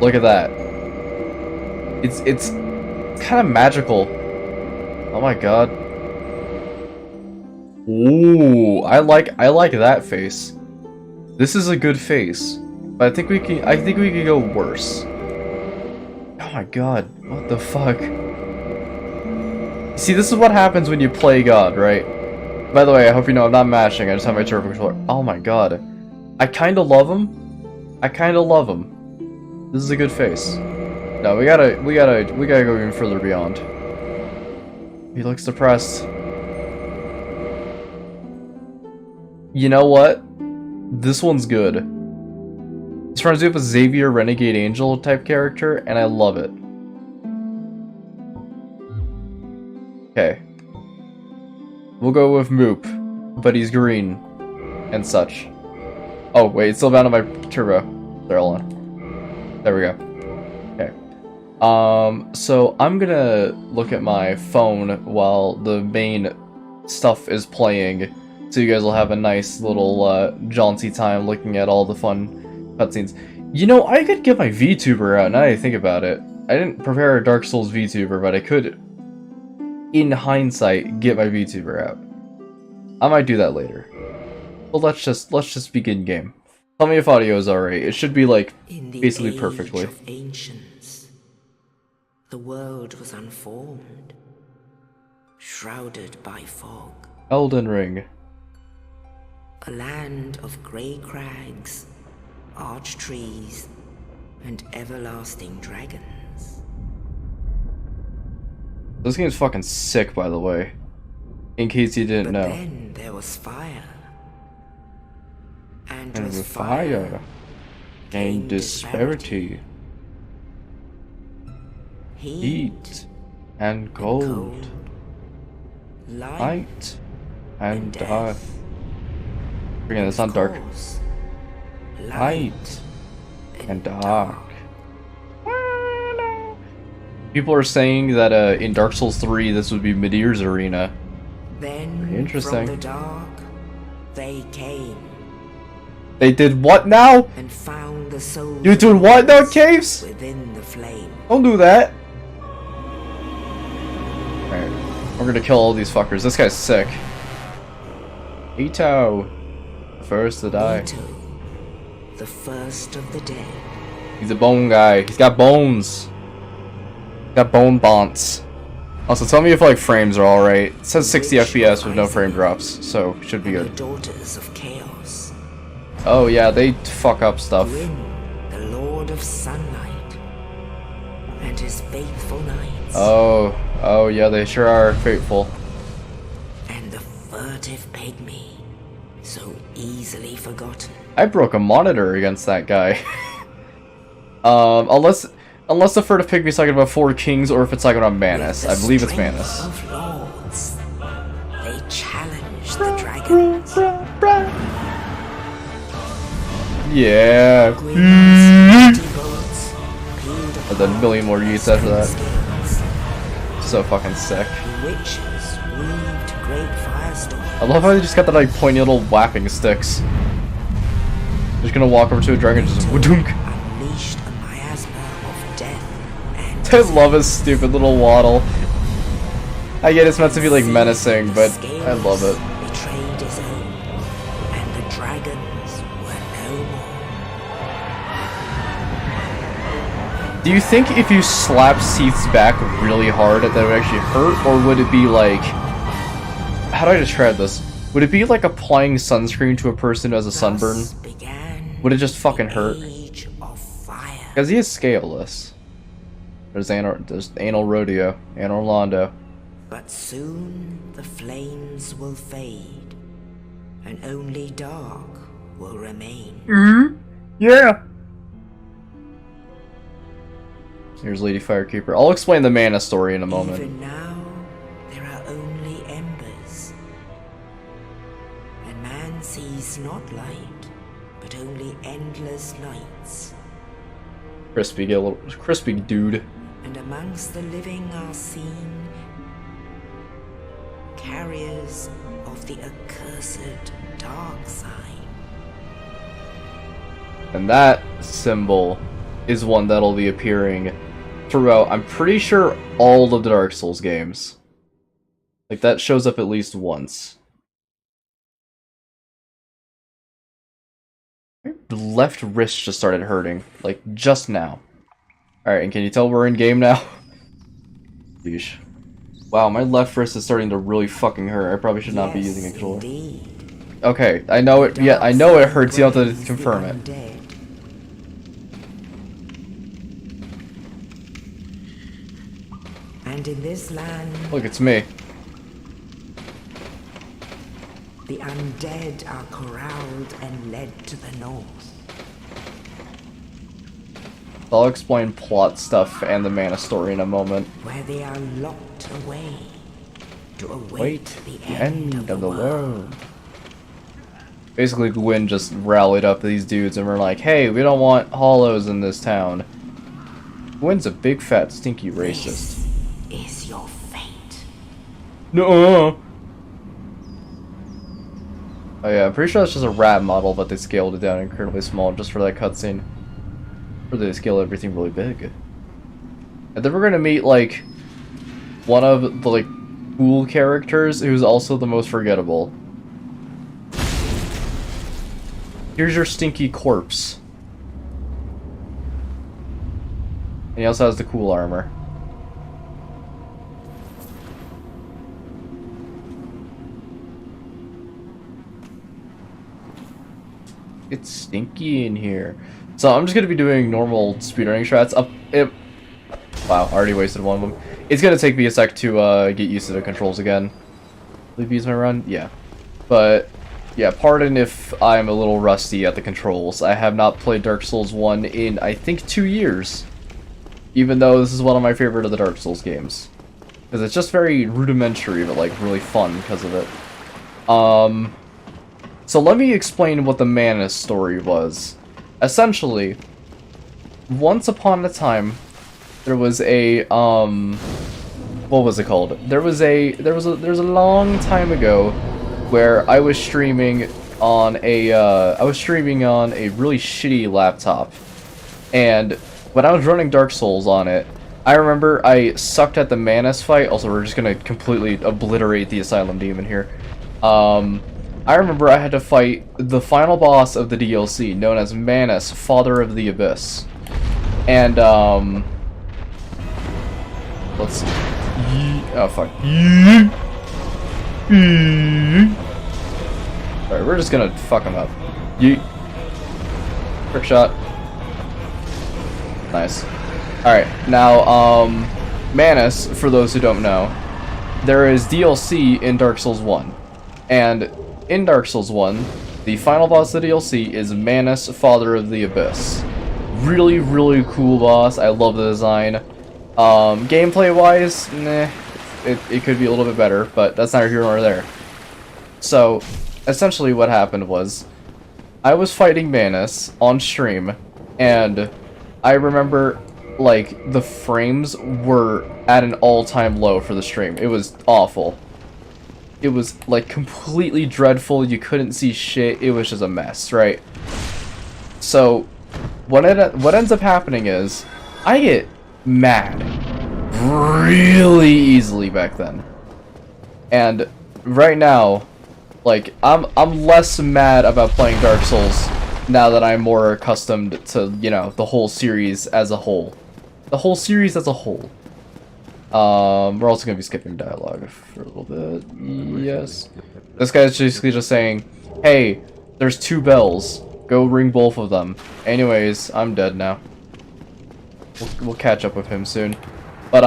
Look at that. It's kind of magical. Oh my god. Ooh, I like that face. This is a good face. But I think we could go worse. Oh my god, what the fuck? See, this is what happens when you play God, right? By the way, I hope you know I'm not mashing, I just have my turbo controller. Oh my god. I kinda love him. I kinda love him. This is a good face. No, we gotta go even further beyond. He looks depressed. You know what? This one's good. This reminds me of a Xavier Renegade Angel type character, and I love it. Okay. We'll go with Moop, but he's green and such. Oh, wait, it's still bound on my turbo. They're all on. There we go. Okay. So I'm gonna look at my phone while the main stuff is playing, so you guys will have a nice little jaunty time looking at all the fun cutscenes. You know, I could get my VTuber out now that I think about it. I didn't prepare a Dark Souls VTuber, but I could, in hindsight, get my VTuber out. I might do that later. Well, let's just begin game. Tell me if audio is alright. It should be like basically perfectly. Of ancients, the world was unformed, shrouded by fog. Elden Ring. A land of grey crags, arch trees, and everlasting dragons. This game's fucking sick, by the way. In case you didn't know. Then there was fire. And with fire came disparity. Heat and cold. Light and death. Freaking, that's not dark. Light and dark. People are saying that in Dark Souls 3 this would be Midir's arena. Then pretty interesting. From the dark, they came. They did what now? And found the soul. You're doing what now, Caves? Within the flame. Don't do that. Alright, we're gonna kill all these fuckers. This guy's sick. Ito, first to die. Ito, the first of the dead. He's a bone guy. He's got bones. Got bone bonds. Also, tell me if like frames are alright. It says 60 FPS with no frame drops, so should be good. Daughters of chaos. Oh yeah, they fuck up stuff. Gwyn, the Lord of Sunlight, and his faithful knights. Oh yeah, they sure are faithful. And the furtive pygmy, so easily forgotten. I broke a monitor against that guy. Unless the furtive pygmy's talking about Four Kings, or if it's talking about Manus. I believe it's Manus. Of lords, they challenge the dragons. Yeah. And And then a million more yeets after that. So fucking sick. Witches weaved great firestorms. I love how they just got the like pointy little whapping sticks. Just gonna walk over to a dragon and just whoodunk. Unleashed a miasma of death and I love his stupid little waddle. I get it's meant to be like menacing, but I love it. betrayed his own, and the dragons were no more. Do you think if you slap Seath's back really hard that would actually hurt, or would it be like... How do I describe this? Would it be like applying sunscreen to a person who has a sunburn? Would it just fucking hurt? Because he is scaleless. There's Anal Rodeo, Anal Orlando. But soon the flames will fade, and only dark will remain. Yeah! Here's Lady Firekeeper. I'll explain the Mana story in a moment. Even now, there are only embers. And man sees not light, but only endless nights. Crispy, get a little crispy dude. And amongst the living are seen carriers of the accursed dark side. And that symbol is one that'll be appearing throughout, I'm pretty sure, all of the Dark Souls games. Like, that shows up at least once. The left wrist just started hurting, like, just now. Alright, and can you tell we're in game now? Yeesh. Wow, my left wrist is starting to really fucking hurt. I probably should not be using a controller. Indeed. Okay, I know it. Yeah, I know it hurts. You don't have to confirm it. And in this land, Look, it's me. the undead are corralled and led to the north. I'll explain plot stuff and the mana story in a moment. Where they are locked away to await Wait, the end of the world. Basically, Gwyn just rallied up these dudes and were like, hey, we don't want hollows in this town. Gwyn's a big, fat, stinky racist. This is your fate. No. Oh yeah, I'm pretty sure that's just a rat model, but they scaled it down incredibly small just for that cutscene. Or they scale everything really big. And then we're gonna meet, like, one of the, like, cool characters who's also the most forgettable. Here's your stinky corpse. And he also has the cool armor. It's stinky in here. So I'm just gonna be doing normal speedrunning strats. Wow, I already wasted one of them. It's gonna take me a sec to get used to the controls again. Leave use my run? Yeah. But yeah, pardon if I'm a little rusty at the controls. I have not played Dark Souls 1 in, I think, 2 years. Even though this is one of my favorite of the Dark Souls games. Because it's just very rudimentary, but like really fun because of it. So let me explain what the Manus story was. Essentially, once upon a time, there was a, what was it called? There was a long time ago where I was streaming on a, really shitty laptop. And when I was running Dark Souls on it, I remember I sucked at the Manus fight. Also, we're just gonna completely obliterate the Asylum Demon here. I remember I had to fight the final boss of the DLC, known as Manus, Father of the Abyss. And, let's see. Oh, fuck. Alright, we're just gonna fuck him up. Yeet. Trick shot. Nice. Alright, now, Manus, for those who don't know, there is DLC in Dark Souls 1. And in Dark Souls 1, the final boss of the DLC is Manus, Father of the Abyss. Really, really cool boss. I love the design. Gameplay-wise, nah, it could be a little bit better, but that's neither here nor there. So, essentially what happened was, I was fighting Manus on stream, and I remember, like, the frames were at an all-time low for the stream. It was awful. It was, like, completely dreadful. You couldn't see shit. It was just a mess, right? So, what ends up happening is, I get mad really easily back then. And right now, like, I'm less mad about playing Dark Souls now that I'm more accustomed to, you know, the whole series as a whole. The whole series as a whole. We're also gonna be skipping dialogue for a little bit. Yes. This guy's basically just saying, hey, there's 2 bells. Go ring both of them. Anyways, I'm dead now. We'll catch up with him soon. But,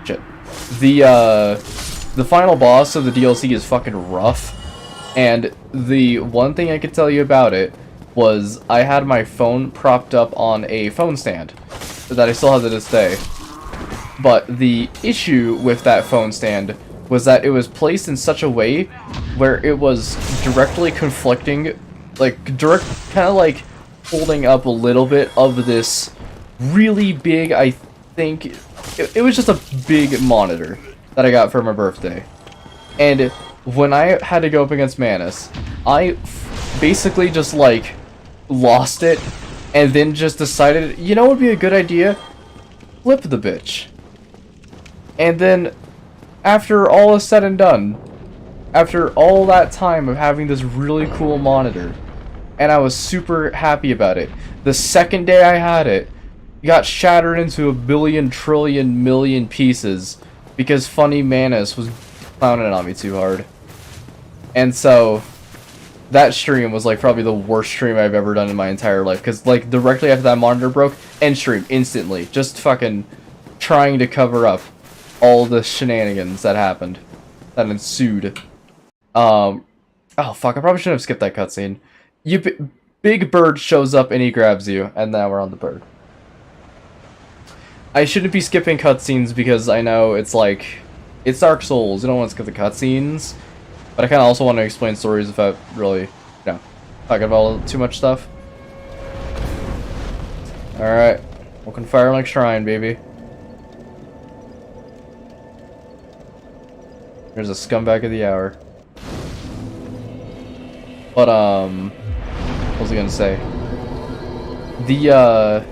shit. The final boss of the DLC is fucking rough. And the one thing I could tell you about it was I had my phone propped up on a phone stand that I still have to this day. But the issue with that phone stand was that it was placed in such a way where it was directly conflicting, like, kind of like holding up a little bit of this really big, I think, it was just a big monitor that I got for my birthday. And when I had to go up against Manus, I basically just, like, lost it and then just decided, you know what would be a good idea? Flip the bitch. And then, after all is said and done, after all that time of having this really cool monitor, and I was super happy about it, the second day I had it, it got shattered into a billion, trillion, million pieces because Funny Manus was clowning on me too hard. And so, that stream was like probably the worst stream I've ever done in my entire life, because like directly after that monitor broke, end stream instantly, just fucking trying to cover up all the shenanigans that happened, that ensued. Oh fuck, I probably shouldn't have skipped that cutscene. Big Bird shows up and he grabs you, and now we're on the bird. I shouldn't be skipping cutscenes because I know it's like, it's Dark Souls, you don't want to skip the cutscenes. But I kind of also want to explain stories without really, you know, talking about too much stuff. Alright. Welcome to Firelink Shrine, baby. There's a scumbag of the hour. But, what was I gonna say? The,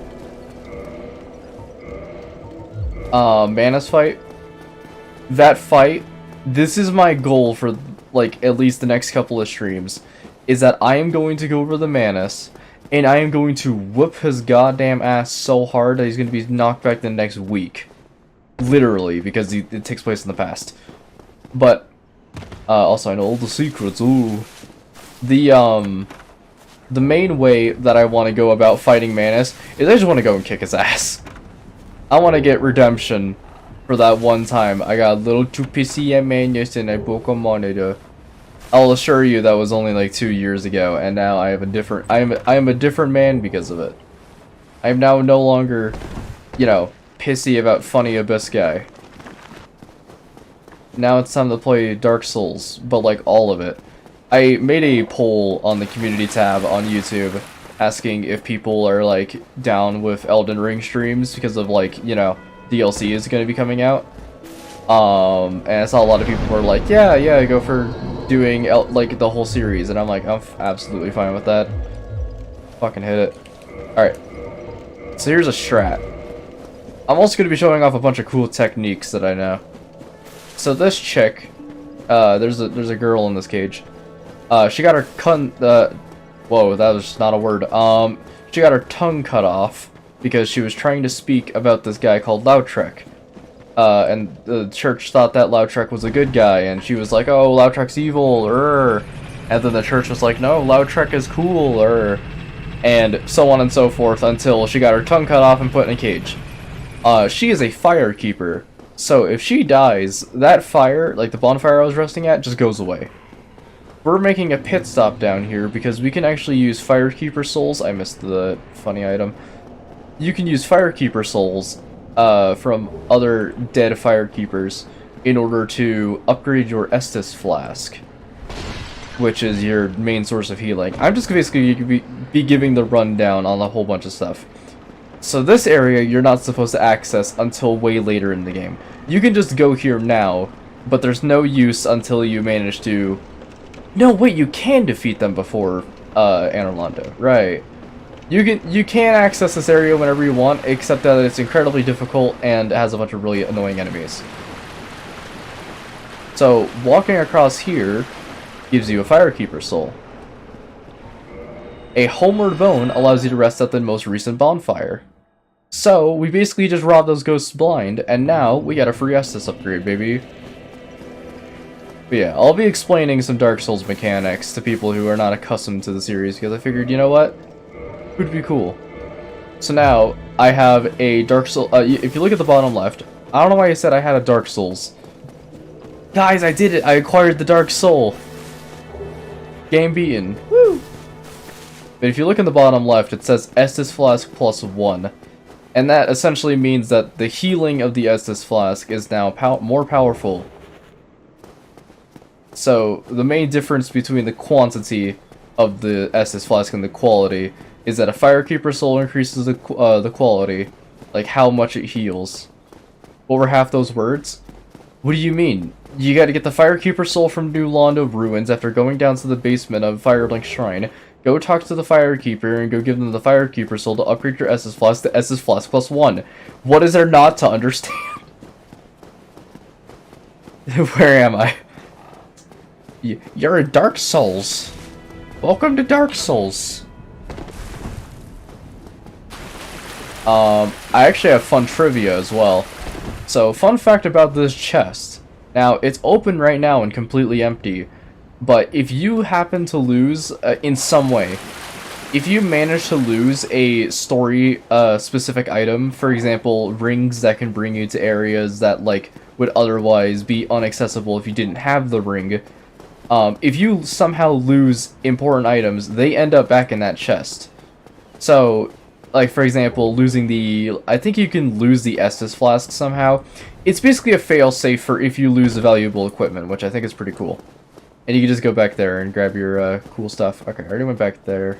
Manus fight. That fight, this is my goal for like at least the next couple of streams, is that I am going to go over the Manus and I am going to whoop his goddamn ass so hard that he's going to be knocked back the next week. Literally, because it takes place in the past. But also I know all the secrets. Ooh. The main way that I want to go about fighting Manus is I just want to go and kick his ass. I want to get redemption for that one time I got a little too pissy at Manus and I broke a monitor. I'll assure you that was only like 2 years ago, and now I have a different. I am a different man because of it. I am now no longer, you know, pissy about Funny Abyss guy. Now it's time to play Dark Souls, but like all of it. I made a poll on the community tab on YouTube asking if people are like down with Elden Ring streams because of like, you know, DLC is going to be coming out. And I saw a lot of people were like, yeah, go for doing like the whole series, and I'm like, I'm absolutely fine with that. Fucking hit it. Alright. So here's a strat. I'm also going to be showing off a bunch of cool techniques that I know. So this chick, there's a girl in this cage. She got her whoa, that was not a word. She got her tongue cut off because she was trying to speak about this guy called Lautrec. And the church thought that Lautrec was a good guy, and she was like, oh, Lautrec's evil, and then the church was like, no, Lautrec is cool, and so on and so forth until she got her tongue cut off and put in a cage. She is a fire keeper, so if she dies, that fire, like the bonfire I was resting at, just goes away. We're making a pit stop down here because we can actually use Firekeeper souls. I missed the funny item. You can use Firekeeper souls from other dead Firekeepers in order to upgrade your Estus flask, which is your main source of healing. I'm just basically be giving the rundown on a whole bunch of stuff. So this area you're not supposed to access until way later in the game. You can just go here now, but there's no use until you manage to... No, wait, you can defeat them before Anorlando, right? You can access this area whenever you want, except that it's incredibly difficult and has a bunch of really annoying enemies. So walking across here gives you a Firekeeper soul. A Homeward Bone allows you to rest at the most recent bonfire. So we basically just robbed those ghosts blind, and now we got a free Estus upgrade, baby. But yeah, I'll be explaining some Dark Souls mechanics to people who are not accustomed to the series, because I figured, you know what? It would be cool. So now, I have a Dark Souls... if you look at the bottom left, I don't know why I said I had a Dark Souls. Guys, I did it! I acquired the Dark Soul! Game beaten. Woo! But if you look in the bottom left, it says Estus Flask +1. And that essentially means that the healing of the Estus Flask is now more powerful. So, the main difference between the quantity of the Estus Flask and the quality is that a Firekeeper soul increases the quality, like how much it heals. What were half those words? What do you mean? You gotta get the Firekeeper soul from New Londo Ruins after going down to the basement of Firelink Shrine, Go talk to the Firekeeper and go give them the Firekeeper soul to upgrade your Estus Flask to Estus Flask +1. What is there not to understand? Where am I? You're in Dark Souls. Welcome to Dark Souls. I actually have fun trivia as well. So, fun fact about this chest. Now, it's open right now and completely empty. But if you happen to lose, in some way, if you manage to lose a story specific item, for example, rings that can bring you to areas that, like, would otherwise be inaccessible if you didn't have the ring, if you somehow lose important items, they end up back in that chest. So, like, for example, losing the... I think you can lose the Estus Flask somehow. It's basically a fail-safe for if you lose valuable equipment, which I think is pretty cool. And you can just go back there and grab your cool stuff. Okay, I already went back there.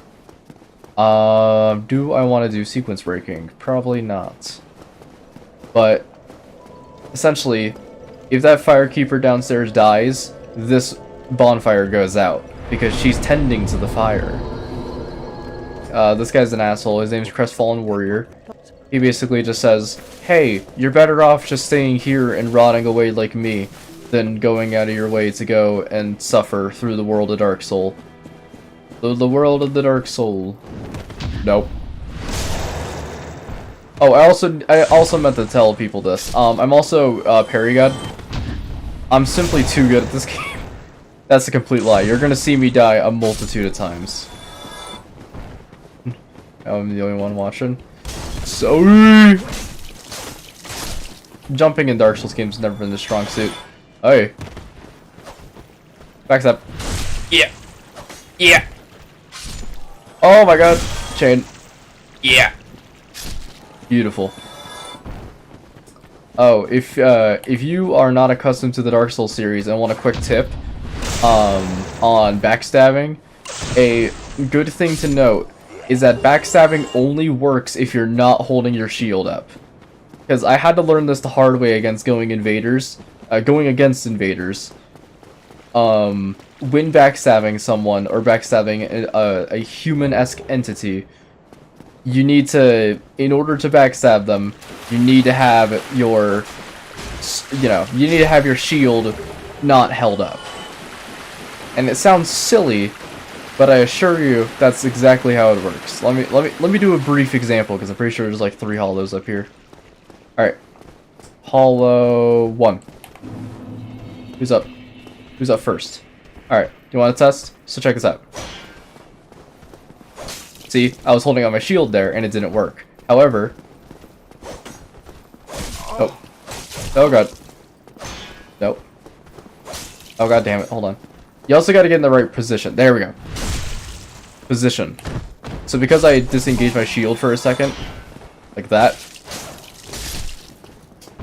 Do I want to do sequence breaking? Probably not. But, essentially, if that Firekeeper downstairs dies, this bonfire goes out. Because she's tending to the fire. This guy's an asshole. His name's Crestfallen Warrior. He basically just says, hey, you're better off just staying here and rotting away like me than going out of your way to go and suffer through the world of Dark Soul. The world of the Dark Soul. Nope. Oh, I also meant to tell people this. I'm also parry god. I'm simply too good at this game. That's a complete lie. You're gonna see me die a multitude of times. I'm the only one watching. Sorry. Jumping in Dark Souls games has never been this strong suit. Hey. Backstab. Yeah. Yeah. Oh my god. Chain. Yeah. Beautiful. Oh, if you are not accustomed to the Dark Souls series and want a quick tip on backstabbing, a good thing to note is that backstabbing only works if you're not holding your shield up. Because I had to learn this the hard way against going against invaders. When backstabbing someone, or backstabbing a human-esque entity, you need to, in order to backstab them, you need to have your, you need to have your shield not held up. And it sounds silly, but I assure you that's exactly how it works. Let me do a brief example, because I'm pretty sure there's like 3 hollows up here. Alright. Hollow 1. Who's up? Who's up first? Alright, you want to test? So check this out. See, I was holding on my shield there, and it didn't work. However... Oh. Oh god. Nope. Oh god damn it, hold on. You also gotta get in the right position. There we go. Position. So because I disengaged my shield for a second, like that,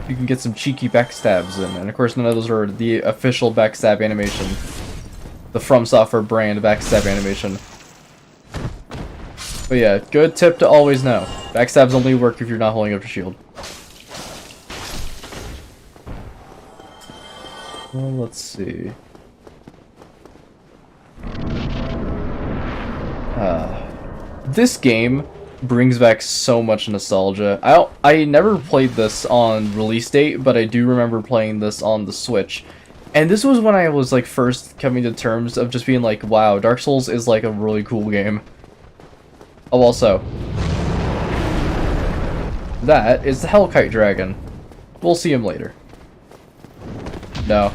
you can get some cheeky backstabs in. And of course none of those are the official backstab animation. The From Software brand backstab animation. But yeah, good tip to always know. Backstabs only work if you're not holding up your shield. Well, let's see. This game brings back so much nostalgia. I never played this on release date, but I do remember playing this on the Switch. And this was when I was like first coming to terms of just being like, wow, Dark Souls is like a really cool game. Oh, also, that is the Hellkite Dragon. We'll see him later. No.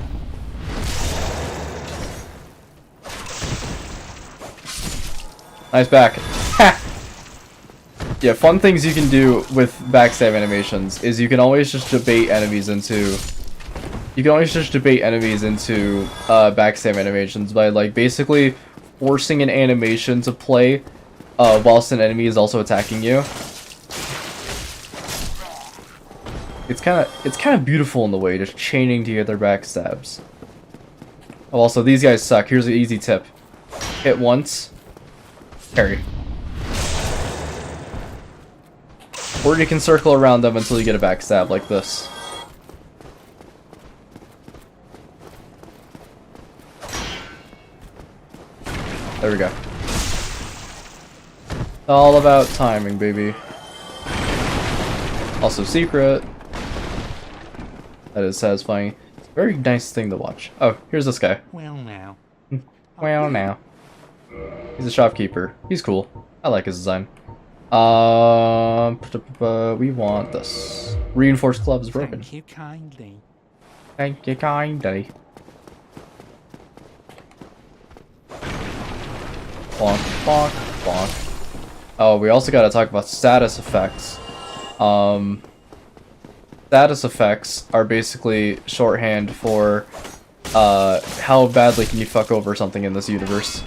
Nice back. Ha! Yeah, fun things you can do with backstab animations is you can always just debate enemies into... backstab animations by, like, basically forcing an animation to play whilst an enemy is also attacking you. It's kind of beautiful in the way, just chaining together backstabs. Oh, also, these guys suck. Here's an easy tip. Hit once. Parry. Or you can circle around them until you get a backstab like this. There we go. All about timing, baby. Also secret. That is satisfying. It's a very nice thing to watch. Oh, here's this guy. Well now. Well now. He's a shopkeeper. He's cool. I like his design. We want this. Reinforced club is broken. Thank you kindly. Thank you kindly. Bonk, bonk, bonk. Oh, we also gotta talk about status effects. Status effects are basically shorthand for how badly can you fuck over something in this universe.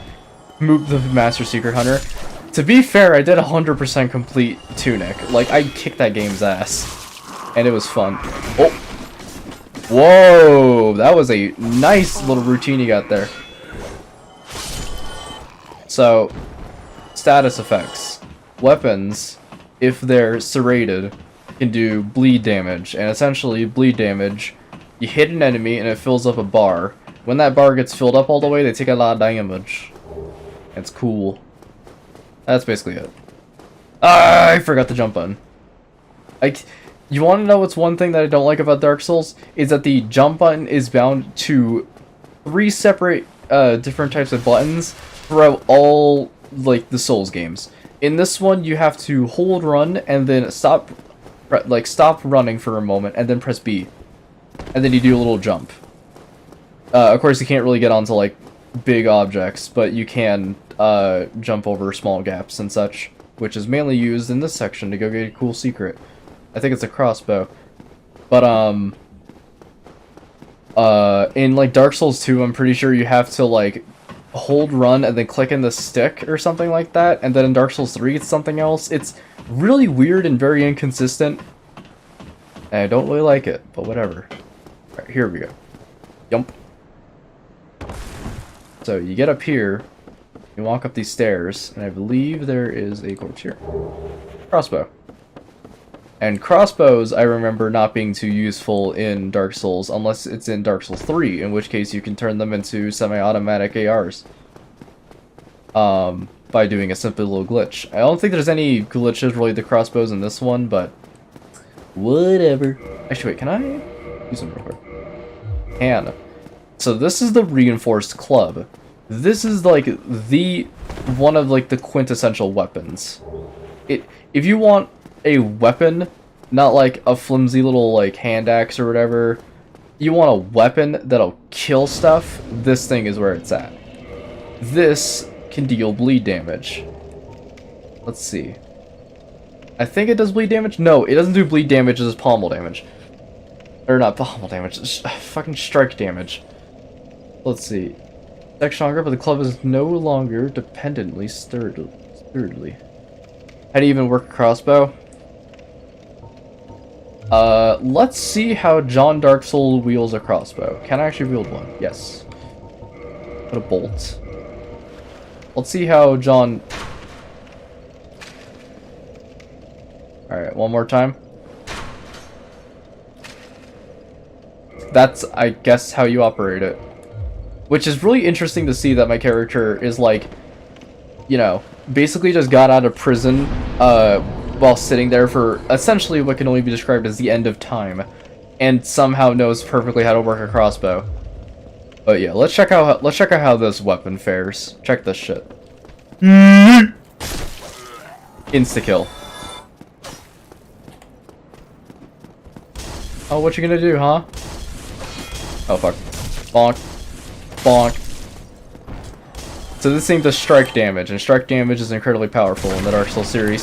Move the Master Secret Hunter. To be fair, I did 100% complete Tunic. Like, I kicked that game's ass. And it was fun. Oh! Whoa! That was a nice little routine you got there. So, status effects. Weapons, if they're serrated, can do bleed damage. And essentially, bleed damage, you hit an enemy and it fills up a bar. When that bar gets filled up all the way, they take a lot of damage. It's cool. That's basically it. Ah, I forgot the jump button. You want to know what's one thing that I don't like about Dark Souls? Is that the jump button is bound to 3 separate different types of buttons throughout all like the Souls games. In this one, you have to hold run and then stop running for a moment and then press B. And then you do a little jump. Of course, you can't really get onto like big objects, but you can jump over small gaps and such, which is mainly used in this section to go get a cool secret. I think it's a crossbow. But in like Dark Souls 2, I'm pretty sure you have to like hold run and then click in the stick or something like that, and then in Dark Souls 3 it's something else. It's really weird and very inconsistent, and I don't really like it, but whatever. Alright, here we go. Yump. So you get up here, you walk up these stairs, and I believe there is a corpse here. Crossbow. And crossbows, I remember not being too useful in Dark Souls, unless it's in Dark Souls 3, in which case you can turn them into semi-automatic ARs. By doing a simple little glitch. I don't think there's any glitches related to crossbows in this one, but whatever. Actually, wait, can I use them real quick? Can. So this is the reinforced club. This is like one of like the quintessential weapons. If you want a weapon, not like a flimsy little like hand axe or whatever, you want a weapon that'll kill stuff, this thing is where it's at. This can deal bleed damage. Let's see. I think it does bleed damage? No, it doesn't do bleed damage, it does pommel damage. Or not pommel damage, it's fucking strike damage. Let's see. Deck stronger, but the club is no longer dependently sturdily. How do you even work a crossbow? Let's see how John Dark Soul wields a crossbow. Can I actually wield one? Yes. Put a bolt. Let's see how John... Alright, one more time. That's, I guess, how you operate it. Which is really interesting to see that my character is like, you know, basically just got out of prison, while sitting there for essentially what can only be described as the end of time, and somehow knows perfectly how to work a crossbow. But yeah, let's check out how this weapon fares. Check this shit. Insta-kill. Oh, what you gonna do, huh? Oh fuck. Bonk. Bonk. So this thing does strike damage, and strike damage is incredibly powerful in the Dark Souls series.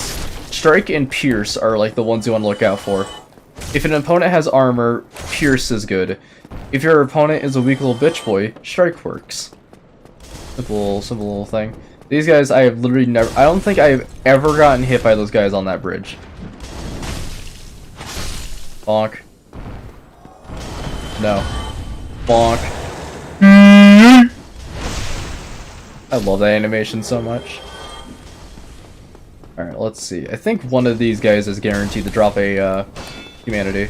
Strike and Pierce are like the ones you want to look out for. If an opponent has armor, Pierce is good. If your opponent is a weak little bitch boy, Strike works. Simple little thing. These guys, I have literally never... I don't think I have ever gotten hit by those guys on that bridge. Bonk. No. Bonk. I love that animation so much. Alright, let's see. I think one of these guys is guaranteed to drop a humanity.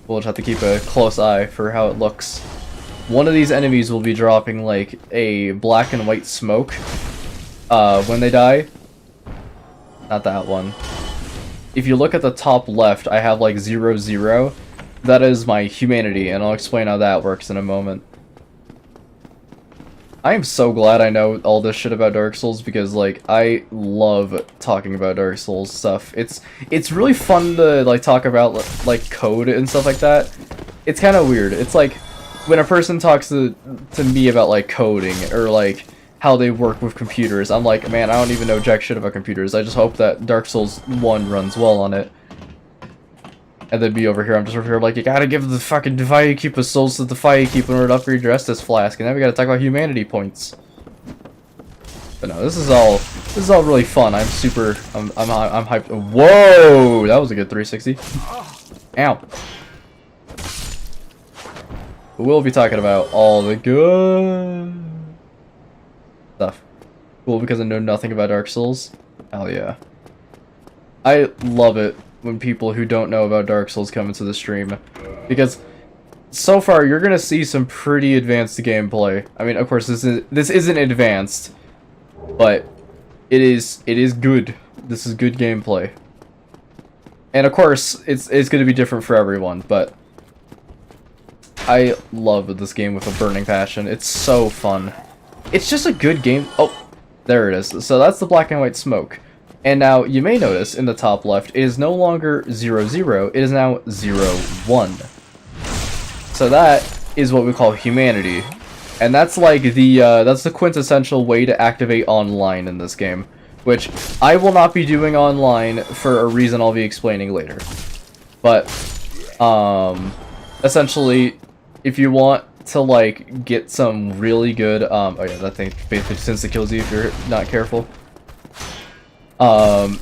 We'll just have to keep a close eye for how it looks. One of these enemies will be dropping like a black and white smoke when they die. not that one. If you look at the top left, I have like 0, 0. That is my humanity, and I'll explain how that works in a moment. I am so glad I know all this shit about Dark Souls because, like, I love talking about Dark Souls stuff. It's really fun to, like, talk about, like, code and stuff like that. It's kind of weird. It's like, when a person talks to me about, like, coding, or, like, how they work with computers, I'm like, man, I don't even know jack shit about computers. I just hope that Dark Souls 1 runs well on it. And then be over here, I'm just over here like, you gotta give the fucking Babeeeeee souls to the Babeeeeee in order to upgrade your Estus flask, and then we gotta talk about humanity points. But no, this is all really fun. I'm hyped. Whoa, that was a good 360. Ow. We'll be talking about all the good stuff. Cool, because I know nothing about Dark Souls. Hell yeah. I love it when people who don't know about Dark Souls come into the stream, because so far you're gonna see some pretty advanced gameplay. I mean, of course, this isn't advanced, but it is good. This is good gameplay, and of course, it's gonna be different for everyone. But I love this game with a burning passion. It's so fun. It's just a good game. Oh, there it is. So that's the black and white smoke. And now, you may notice, in the top left, it is no longer 0, 0, it is now 0, 1. So that is what we call humanity. And that's like that's the quintessential way to activate online in this game. Which, I will not be doing online for a reason I'll be explaining later. But, essentially, if you want to, like, get some really good, oh yeah, that thing basically instantly kills you if you're not careful.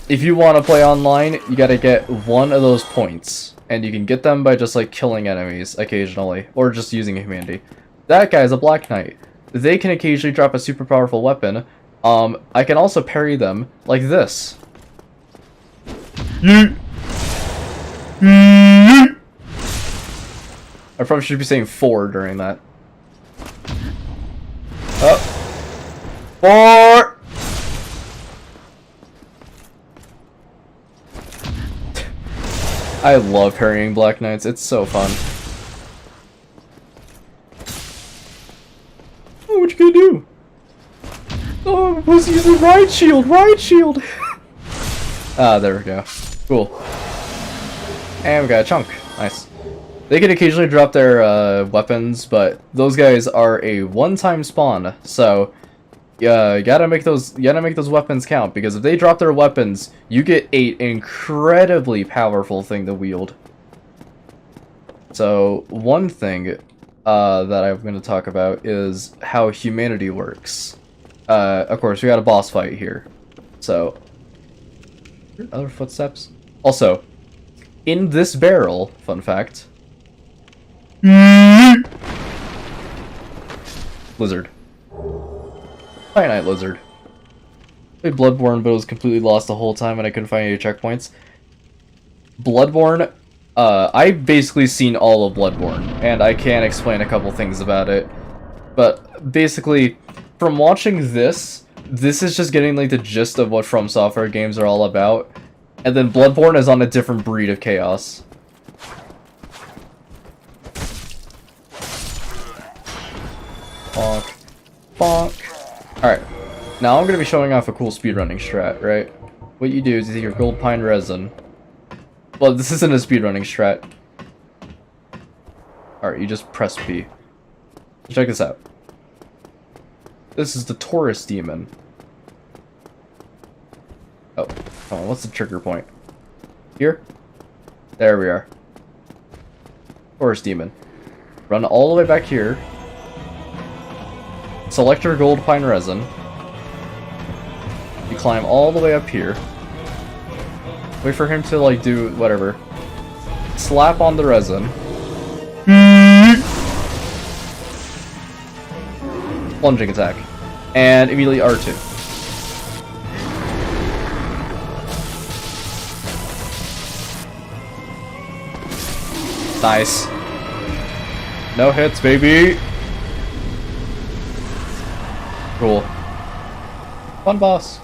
If you want to play online, you gotta get one of those points, and you can get them by just, like, killing enemies occasionally, or just using humanity. That guy's a Black Knight. They can occasionally drop a super powerful weapon. I can also parry them like this. I probably should be saying 4 during that. Oh. 4! I love parrying Black Knights, it's so fun. Oh, what you gonna do? Oh, I'm supposed to use a ride shield! Ride shield! Ah, there we go. Cool. And we got a chunk. Nice. They can occasionally drop their weapons, but those guys are a one-time spawn, so you gotta make those weapons count, because if they drop their weapons, you get an incredibly powerful thing to wield. So one thing that I'm going to talk about is how humanity works. Of course, we got a boss fight here. So other footsteps. Also, in this barrel, fun fact, lizard. Night lizard. I played Bloodborne, but it was completely lost the whole time and I couldn't find any checkpoints. Bloodborne, I've basically seen all of Bloodborne, and I can explain a couple things about it. But basically, from watching this is just getting like the gist of what From Software games are all about. And then Bloodborne is on a different breed of chaos. Bonk. Bonk. Alright, now I'm going to be showing off a cool speedrunning strat, right? What you do is you take your gold pine resin. Well, this isn't a speedrunning strat. Alright, you just press B. Check this out. This is the Taurus demon. Oh, come on, what's the trigger point? Here? There we are. Taurus demon. Run all the way back here. Select your gold pine resin. You climb all the way up here. Wait for him to, like, do whatever. Slap on the resin. Plunging attack. And immediately R2. Nice. No hits, baby! Cool. Fun boss.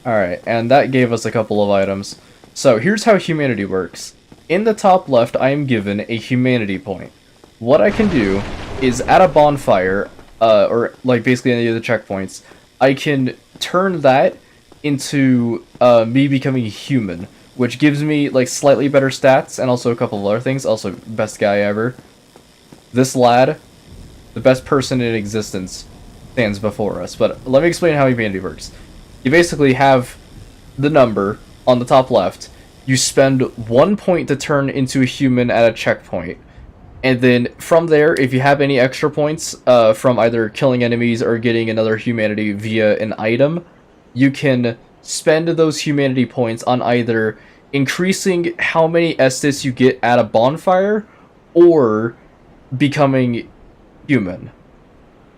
Alright, and that gave us a couple of items. So here's how humanity works. In the top left, I am given a humanity point. What I can do is at a bonfire, or like basically any of the checkpoints, I can turn that into me becoming human, which gives me like slightly better stats and also a couple of other things. Also, best guy ever. This lad, the best person in existence, stands before us. But let me explain how humanity works. You basically have the number on the top left. You spend 1 point to turn into a human at a checkpoint. And then from there, if you have any extra points from either killing enemies or getting another humanity via an item, you can spend those humanity points on either increasing how many Estus you get at a bonfire or becoming human.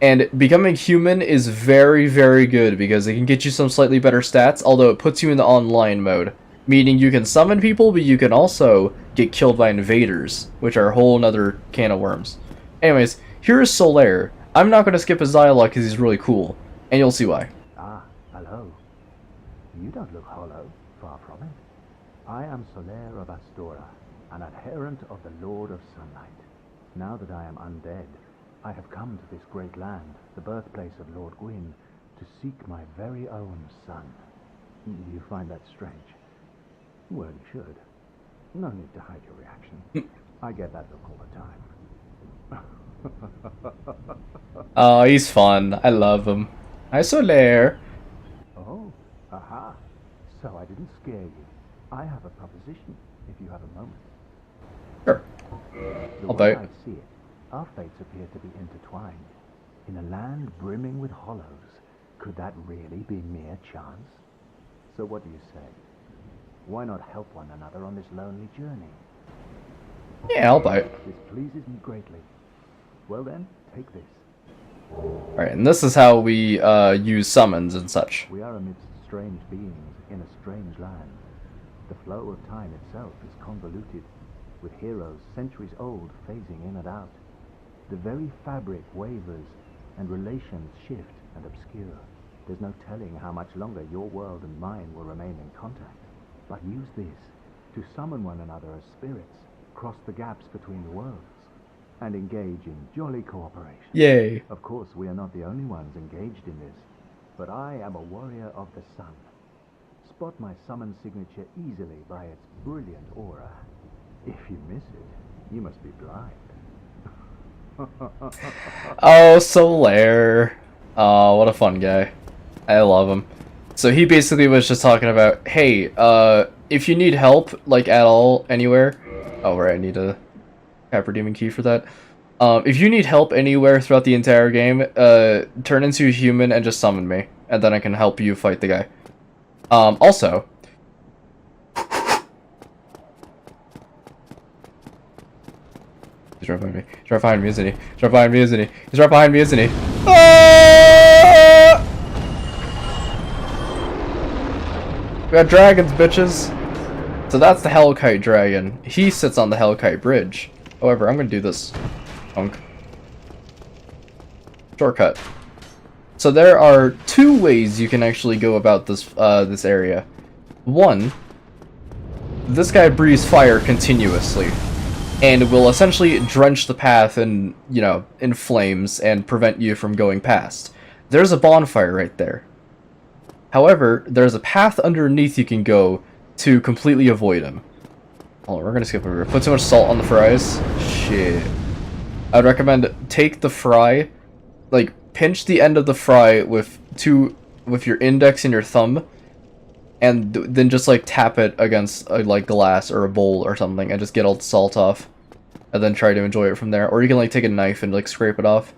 And becoming human is very, very good because it can get you some slightly better stats, although it puts you in the online mode. Meaning you can summon people, but you can also get killed by invaders, which are a whole nother can of worms. Anyways, here is Solaire. I'm not going to skip his dialogue because he's really cool, and you'll see why. Ah, hello. You don't look hollow, far from it. I am Solaire of Astora, an adherent of the Lord of Sunlight. Now that I am undead, I have come to this great land, the birthplace of Lord Gwyn, to seek my very own son. You find that strange? Well, you should. No need to hide your reaction. I get that look all the time. Oh, he's fun. I love him. Hi, Solaire. Oh, aha. So I didn't scare you. I have a proposition, if you have a moment. Sure. The I'll way vote. I see it, our fates appear to be intertwined. In a land brimming with hollows, could that really be mere chance? So what do you say? Why not help one another on this lonely journey? Yeah, I'll bite. This pleases me greatly. Well then, take this. Alright, and this is how we use summons and such. We are amidst strange beings in a strange land. The flow of time itself is convoluted, with heroes centuries old phasing in and out. The very fabric wavers, and relations shift and obscure. There's no telling how much longer your world and mine will remain in contact. But use this to summon one another as spirits, cross the gaps between the worlds, and engage in jolly cooperation. Yay. Of course, we are not the only ones engaged in this, but I am a warrior of the sun. Spot my summon signature easily by its brilliant aura. If you miss it, you must be blind. Oh, Solaire. Oh, what a fun guy. I love him. So he basically was just talking about, hey, if you need help, like at all, anywhere. Oh, right, I need a Capra Demon key for that. If you need help anywhere throughout the entire game, turn into a human and just summon me, and then I can help you fight the guy. Also, he's right behind me. He's right behind me, isn't he? He's right behind me, isn't he? He's right behind me, isn't he? Ah! We got dragons, bitches. So that's the Hellkite dragon. He sits on the Hellkite bridge. However, I'm gonna do this. Punk. Shortcut. So there are two ways you can actually go about this this area. One, this guy breathes fire continuously, and will essentially drench the path in, you know, in flames and prevent you from going past. There's a bonfire right there. However, there's a path underneath you can go to completely avoid him. Hold on, we're gonna skip over. Put too much salt on the fries. Shit. I'd recommend take the fry, like pinch the end of the fry with your index and your thumb, and then just like tap it against like glass or a bowl or something, and just get all the salt off, and then try to enjoy it from there. Or you can like take a knife and like scrape it off.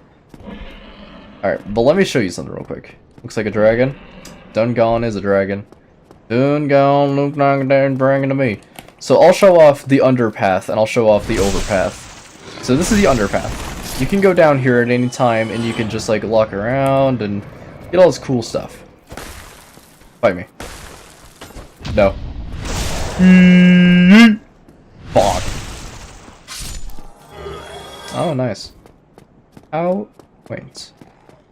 All right, but let me show you something real quick. Looks like a dragon. Done gone is a dragon. Done gone, look like a damn dragon to me. So I'll show off the underpath and I'll show off the overpath. So this is the underpath. You can go down here at any time and you can just like walk around and get all this cool stuff. Fight me. No. Fuck. Oh, nice. Oh, wait.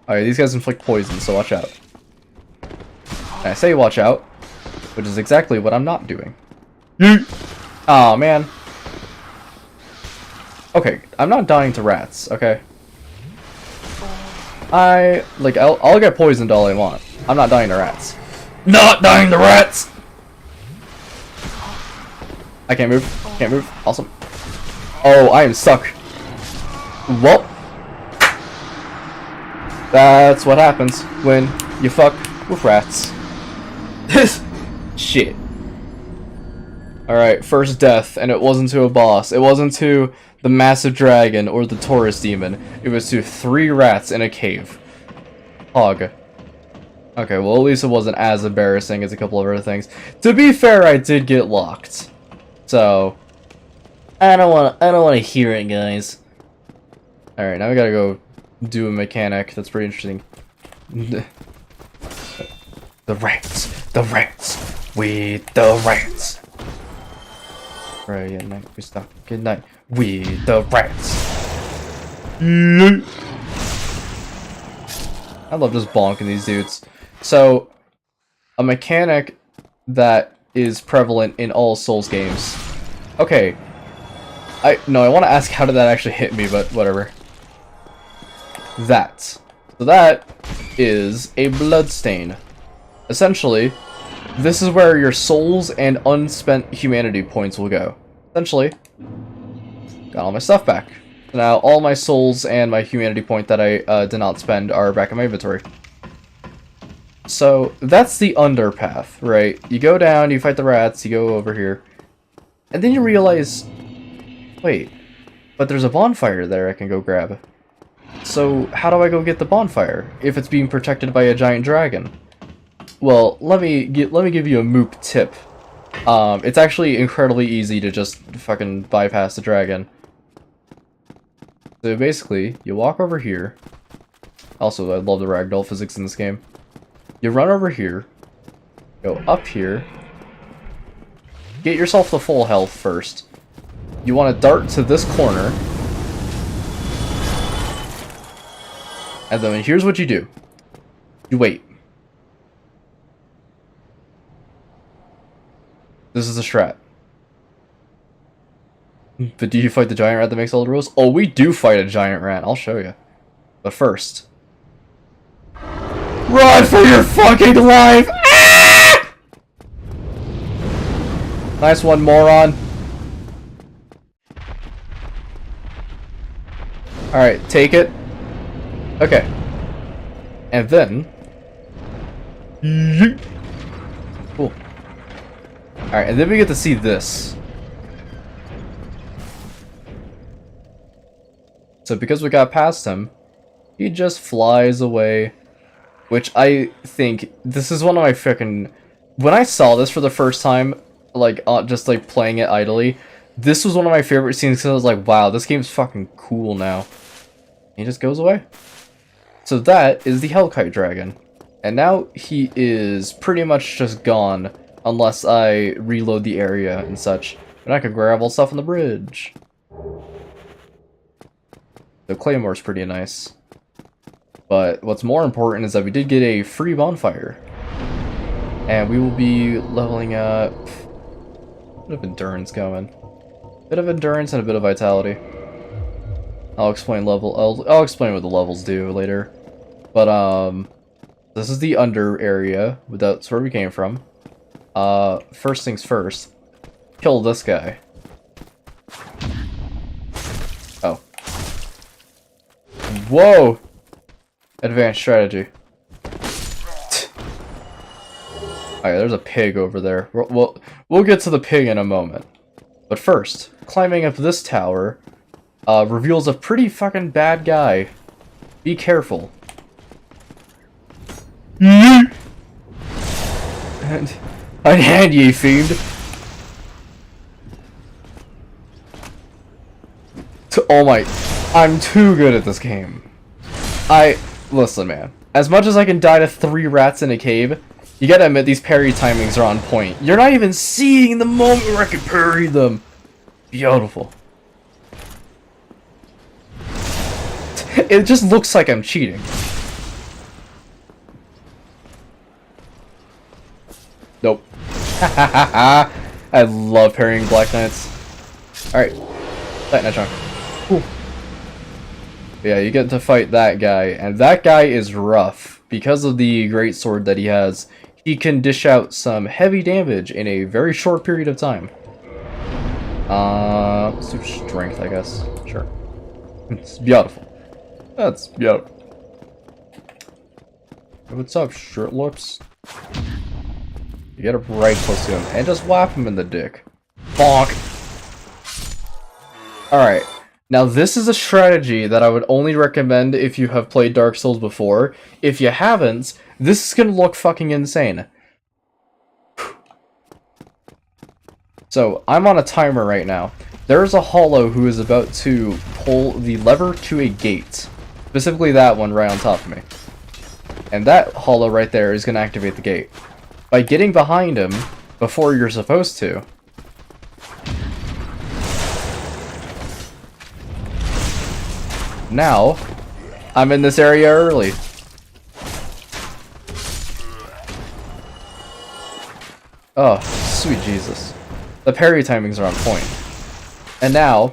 Alright, these guys inflict poison, so watch out. And I say watch out, which is exactly what I'm not doing. Oh man. Okay, I'm not dying to rats, okay? I'll get poisoned all I want. I'm not dying to rats. Not dying to rats! I can't move. Can't move. Awesome. Oh, I am stuck. Well, that's what happens when you fuck with rats. Shit. Alright, first death, and it wasn't to a boss. It wasn't to the massive dragon or the Taurus demon. It was to 3 rats in a cave. Hog. Okay, well at least it wasn't as embarrassing as a couple of other things. To be fair, I did get locked. So I don't wanna hear it, guys. Alright, now we gotta go do a mechanic that's pretty interesting. The rats. The rats. With the rats. Right at night, we stuck at night with the rats. I love just bonking these dudes. So, a mechanic that is prevalent in all Souls games. Okay. I want to ask how did that actually hit me, but whatever. That. So that is a bloodstain. Essentially, this is where your souls and unspent humanity points will go. Essentially, got all my stuff back. Now, all my souls and my humanity point that I did not spend are back in my inventory. So, that's the underpath, right? You go down, you fight the rats, you go over here. And then you realize, wait, but there's a bonfire there I can go grab. So, how do I go get the bonfire if it's being protected by a giant dragon? Well, let me give you a mook tip. It's actually incredibly easy to just fucking bypass the dragon. So basically, you walk over here. Also, I love the ragdoll physics in this game. You run over here, go up here, get yourself the full health first. You want to dart to this corner. And then here's what you do. You wait. This is a strat. But do you fight the giant rat that makes all the rules? Oh, we do fight a giant rat. I'll show you. But first... run for your fucking life! Ah! Nice one, moron. Alright, take it. Okay. And then... cool. Alright, and then we get to see this. So because we got past him, he just flies away. Which I think, this is one of my freaking... when I saw this for the first time, like, just like playing it idly, this was one of my favorite scenes because I was like, wow, this game's fucking cool now. He just goes away. So that is the Hellkite Dragon. And now he is pretty much just gone. Unless I reload the area and such. And I could grab all stuff on the bridge. The Claymore's pretty nice. But what's more important is that we did get a free bonfire. And we will be leveling up... a bit of endurance going. A bit of endurance and a bit of vitality. I'll explain I'll explain what the levels do later. But this is the under area. That's where we came from. First things first. Kill this guy. Oh. Whoa! Advanced strategy. Alright, there's a pig over there. We'll get to the pig in a moment. But first, climbing up this tower reveals a pretty fucking bad guy. Be careful. And unhand ye fiend. Oh my, I'm too good at this game. Listen man, as much as I can die to 3 rats in a cave, you gotta admit these parry timings are on point. You're not even seeing the moment where I can parry them. Beautiful. It just looks like I'm cheating. I love parrying Black Knights. Alright. Titan chunk. Cool. Yeah, you get to fight that guy, and that guy is rough. Because of the great sword that he has, he can dish out some heavy damage in a very short period of time. Let's do strength, I guess. Sure. It's beautiful. That's beautiful. What's up, shirt lips? You get up right close to him and just whap him in the dick. Bonk! Alright. Now this is a strategy that I would only recommend if you have played Dark Souls before. If you haven't, this is gonna look fucking insane. So, I'm on a timer right now. There's a hollow who is about to pull the lever to a gate. Specifically that one right on top of me. And that hollow right there is going to activate the gate. By getting behind him before you're supposed to, now, I'm in this area early. Oh, sweet Jesus. The parry timings are on point. And now,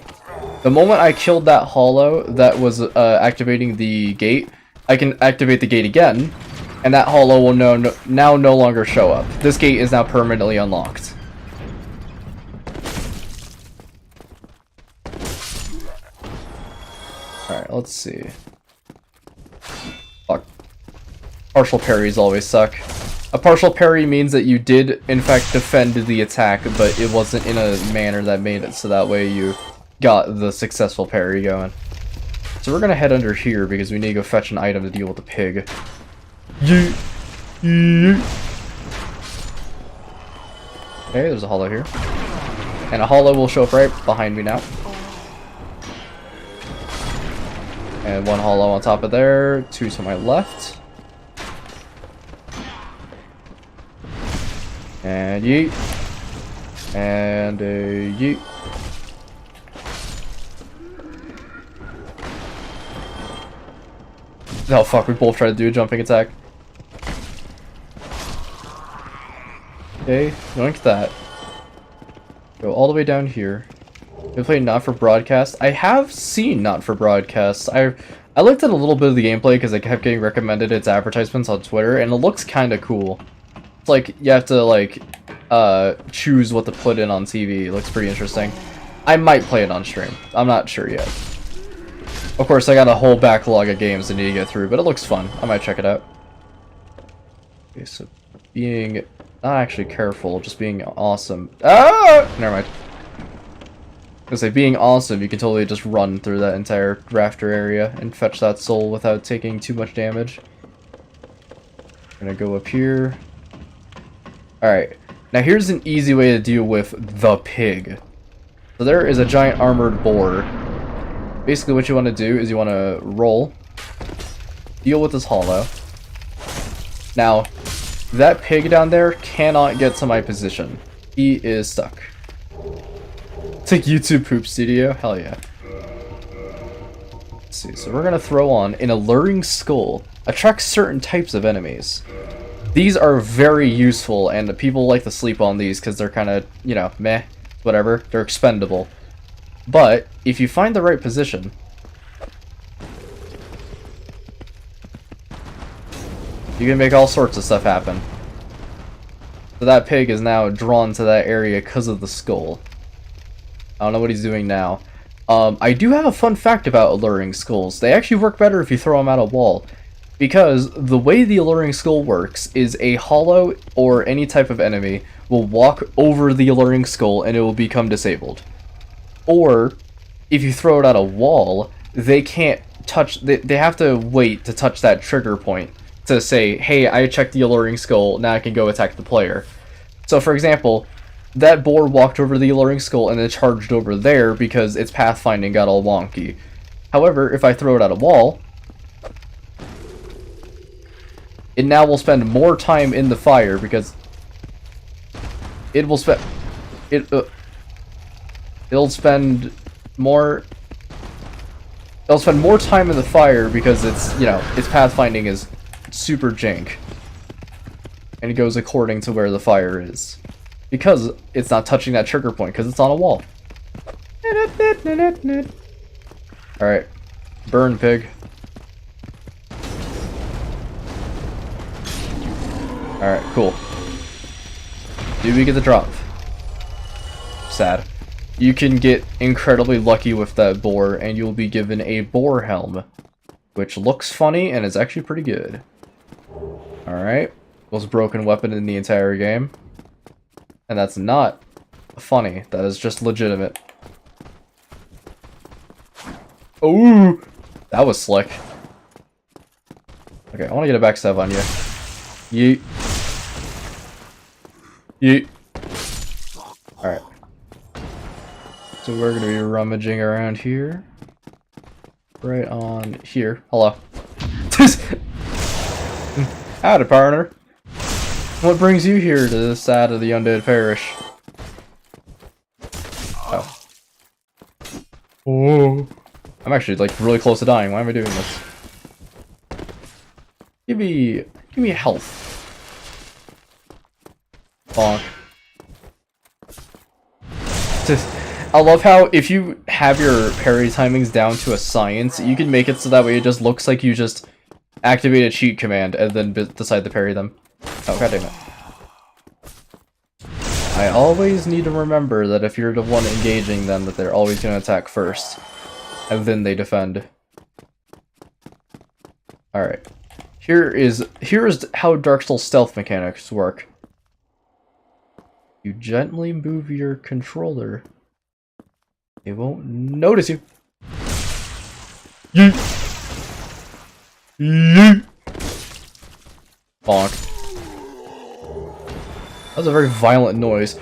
the moment I killed that hollow that was activating the gate, I can activate the gate again, and that hollow will now no longer show up. This gate is now permanently unlocked. Alright, let's see. Fuck. Partial parries always suck. A partial parry means that you did, in fact, defend the attack, but it wasn't in a manner that made it so that way you got the successful parry going. So we're gonna head under here because we need to go fetch an item to deal with the pig. Okay, there's a hollow here. And a hollow will show up right behind me now. And one hollow on top of there, two to my left. And yeet. And a yeet. Oh fuck, we both tried to do a jumping attack. Okay, yoink that. Go all the way down here. We play Not For Broadcast. I have seen Not For Broadcast. I looked at a little bit of the gameplay because I kept getting recommended its advertisements on Twitter, and it looks kind of cool. It's like, you have to, like, choose what to put in on TV. It looks pretty interesting. I might play it on stream. I'm not sure yet. Of course, I got a whole backlog of games I need to get through, but it looks fun. I might check it out. Okay, so being not actually careful, just being awesome. Ah! Never mind. I was say, being awesome, you can totally just run through that entire rafter area and fetch that soul without taking too much damage. I'm gonna go up here. Alright, now here's an easy way to deal with the pig. So there is a giant armored boar. Basically what you want to do is you want to roll, deal with this hollow. Now, that pig down there cannot get to my position. He is stuck. It's like YouTube Poop Studio? Hell yeah. Let's see, so we're going to throw on an alluring skull. Attracts certain types of enemies. These are very useful, and people like to sleep on these because they're kind of, you know, meh, whatever. They're expendable. But, if you find the right position, you can make all sorts of stuff happen. So that pig is now drawn to that area because of the skull. I don't know what he's doing now. I do have a fun fact about alluring skulls. They actually work better if you throw them at a wall. Because the way the alluring skull works is a hollow or any type of enemy will walk over the alluring skull and it will become disabled. Or, if you throw it at a wall, they can't touch, they have to wait to touch that trigger point to say, hey, I checked the alluring skull, now I can go attack the player. So for example, that boar walked over the alluring skull and then charged over there because its pathfinding got all wonky. However, if I throw it at a wall, it now will spend more time in the fire because it will spend... It'll spend more time in the fire because it's, you know, its pathfinding is super jank. And it goes according to where the fire is. because it's not touching that trigger point because it's on a wall. Alright. Burn, pig. Alright, cool. Do we get the drop? Sad. You can get incredibly lucky with that boar, and you'll be given a boar helm, which looks funny and is actually pretty good. Alright. Most broken weapon in the entire game. And that's not funny. That is just legitimate. Ooh! That was slick. Okay, I want to get a backstab on you. Yeet. Yeet. Alright. So we're gonna be rummaging around here. Right on here. Hello. Howdy, partner. What brings you here to this side of the undead parish? Oh. Oh. I'm actually like really close to dying. Why am I doing this? Give me health. Bonk. I love how if you have your parry timings down to a science, you can make it so that way it just looks like you just activate a cheat command and then decide to parry them. Oh, god damn it. I always need to remember that if you're the one engaging them, that they're always going to attack first. And then they defend. Alright. Here is how Dark Souls stealth mechanics work. You gently move your controller. It won't notice you. Yeet! Yeet! Bonk. That was a very violent noise.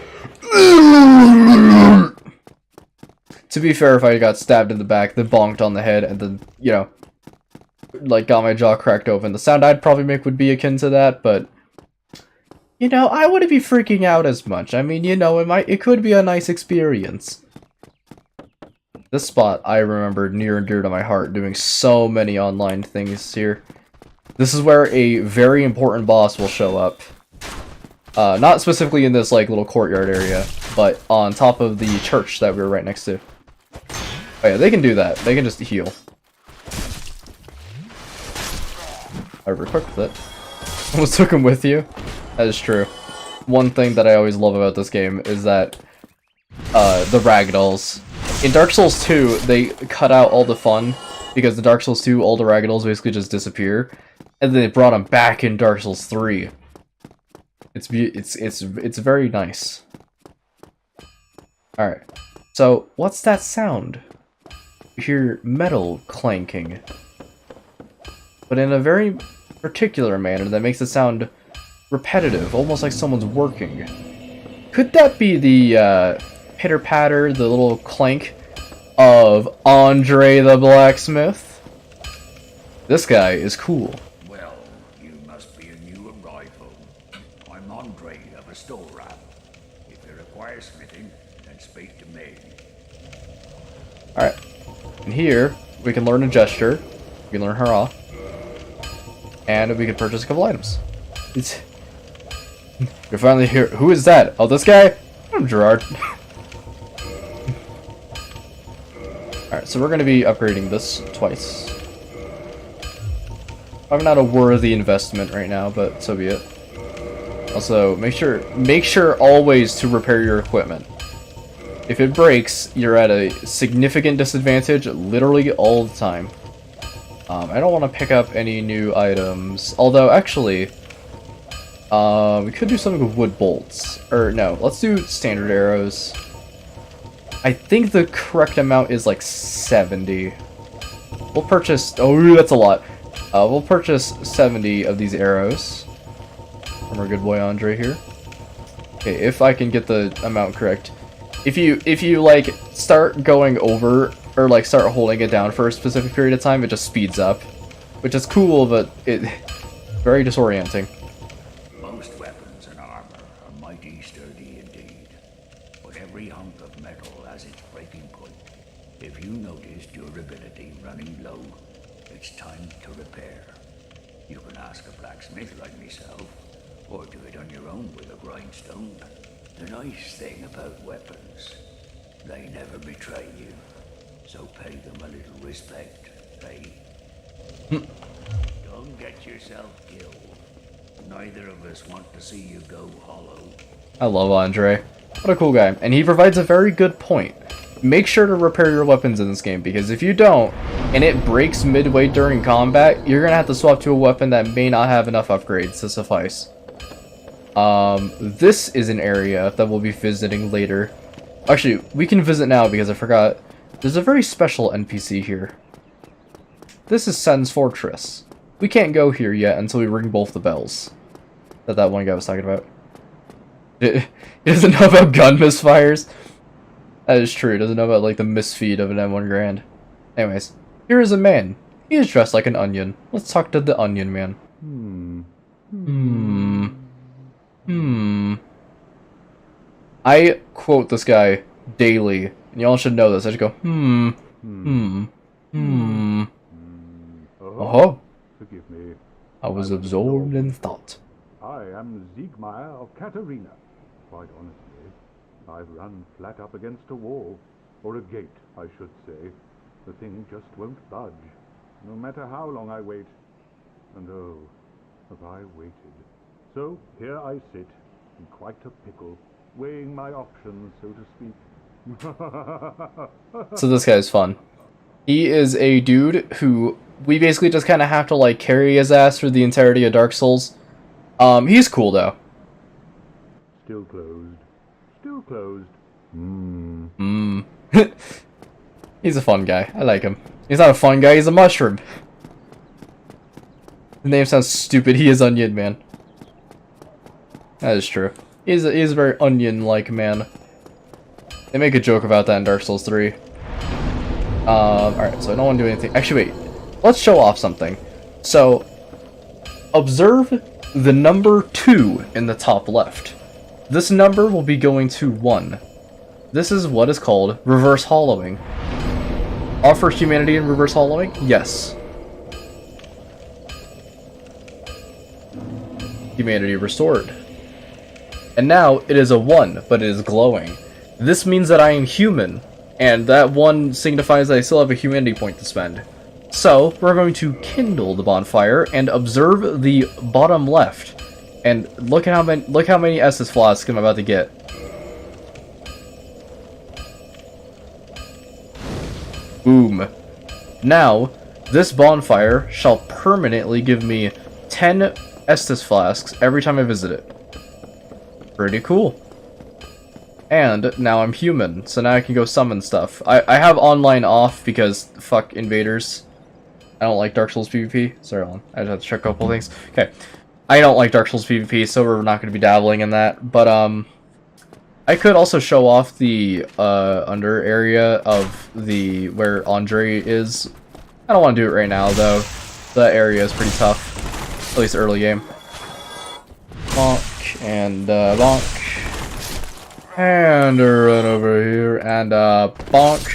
To be fair, if I got stabbed in the back, then bonked on the head, and then, you know, like got my jaw cracked open, the sound I'd probably make would be akin to that, but you know, I wouldn't be freaking out as much. I mean, you know, it could be a nice experience. This spot I remember near and dear to my heart, doing so many online things here. This is where a very important boss will show up. Not specifically in this like little courtyard area, but on top of the church that we were right next to. Oh yeah, they can do that. They can just heal. I equipped it. Almost took him with you. That is true. One thing that I always love about this game is that the ragdolls. In Dark Souls 2, they cut out all the fun because in Dark Souls 2, all the ragdolls basically just disappear, and then they brought them back in Dark Souls 3. It's very nice. All right. So what's that sound? You hear metal clanking, but in a very particular manner that makes it sound repetitive, almost like someone's working. Could that be the pitter-patter, the little clank of Andre the Blacksmith? This guy is cool. Well, you must be a new arrival. I'm Andre of Astora. If you require smithing, then speak to me. Alright. And here, we can learn a gesture. We can learn hurrah. And we can purchase a couple items. You're finally here. Who is that? Oh, this guy? I'm Gerard. Alright, so we're going to be upgrading this twice. Probably not a worthy investment right now, but so be it. Also, make sure always to repair your equipment. If it breaks, you're at a significant disadvantage literally all the time. I don't want to pick up any new items, although actually, we could do something with wood bolts. Or no, let's do standard arrows. I think the correct amount is like 70. We'll purchase, oh, that's a lot. We'll purchase 70 of these arrows from our good boy Andre here. Okay, if I can get the amount correct. If you like start going over or like start holding it down for a specific period of time, it just speeds up, which is cool, but it very disorienting. Most weapons and armor are mighty sturdy indeed, but every hunk of metal has its breaking point. If you notice durability running low, it's time to repair. You can ask a blacksmith like myself, or do it on your own with a grindstone. The nice thing about weapons, they never betray you. So pay them a little respect, eh? Don't get yourself killed. Neither of us want to see you go hollow. I love Andre. What a cool guy. And he provides a very good point. Make sure to repair your weapons in this game, because if you don't, and it breaks midway during combat, you're gonna have to swap to a weapon that may not have enough upgrades to suffice. This is an area that we'll be visiting later. Actually, we can visit now because I forgot. There's a very special NPC here. This is Sen's Fortress. We can't go here yet until we ring both the bells that one guy was talking about. He doesn't know about gun misfires. That is true. He doesn't know about like the misfeed of an M1 Grand. Anyways, here is a man. He is dressed like an onion. Let's talk to the onion man. I quote this guy daily, and y'all should know this. I just go, Oh, Forgive me. I was absorbed in thought. I am Siegmeyer of Katarina. Quite honestly, I've run flat up against a wall, or a gate, I should say. The thing just won't budge, no matter how long I wait. And oh, have I waited. So here I sit, in quite a pickle, weighing my options, so to speak. So this guy's fun. He is a dude who we basically just kind of have to like carry his ass through the entirety of Dark Souls. He's cool though. Still closed. Still closed. He's a fun guy. I like him. He's not a fun guy, he's a mushroom. The name sounds stupid. He is Onion Man. That is true. He's a very onion-like man. They make a joke about that in Dark Souls 3. Alright, so I don't want to do anything. Actually, wait. Let's show off something. So, observe the number 2 in the top left. This number will be going to 1. This is what is called reverse hollowing. Offer humanity in reverse hollowing? Yes. Humanity restored. And now it is a 1, but it is glowing. This means that I am human, and that 1 signifies that I still have a humanity point to spend. So, we're going to kindle the bonfire and observe the bottom left. And look how many Estus flasks I'm about to get. Boom. Now, this bonfire shall permanently give me 10 Estus flasks every time I visit it. Pretty cool. And now I'm human, so now I can go summon stuff. I have online off because fuck invaders. I don't like Dark Souls PvP. Sorry, hold on. I just have to check a couple things. Okay. I don't like Dark Souls PvP, so we're not going to be dabbling in that. But, I could also show off the, under area of the, where Andre is. I don't want to do it right now, though. The area is pretty tough. At least early game. Bonk, and, bonk. And run over here, and, bonk.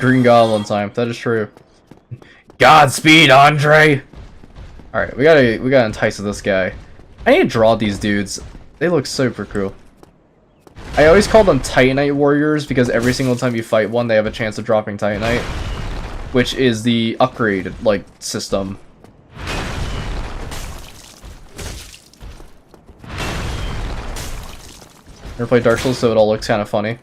Green Goblin time. That is true. Godspeed, Andre! Alright, we gotta entice this guy. I need to draw these dudes. They look super cool. I always call them Titanite warriors because every single time you fight one, they have a chance of dropping Titanite. Which is the upgrade, like, system. Ever play Dark Souls so it all looks kind of funny?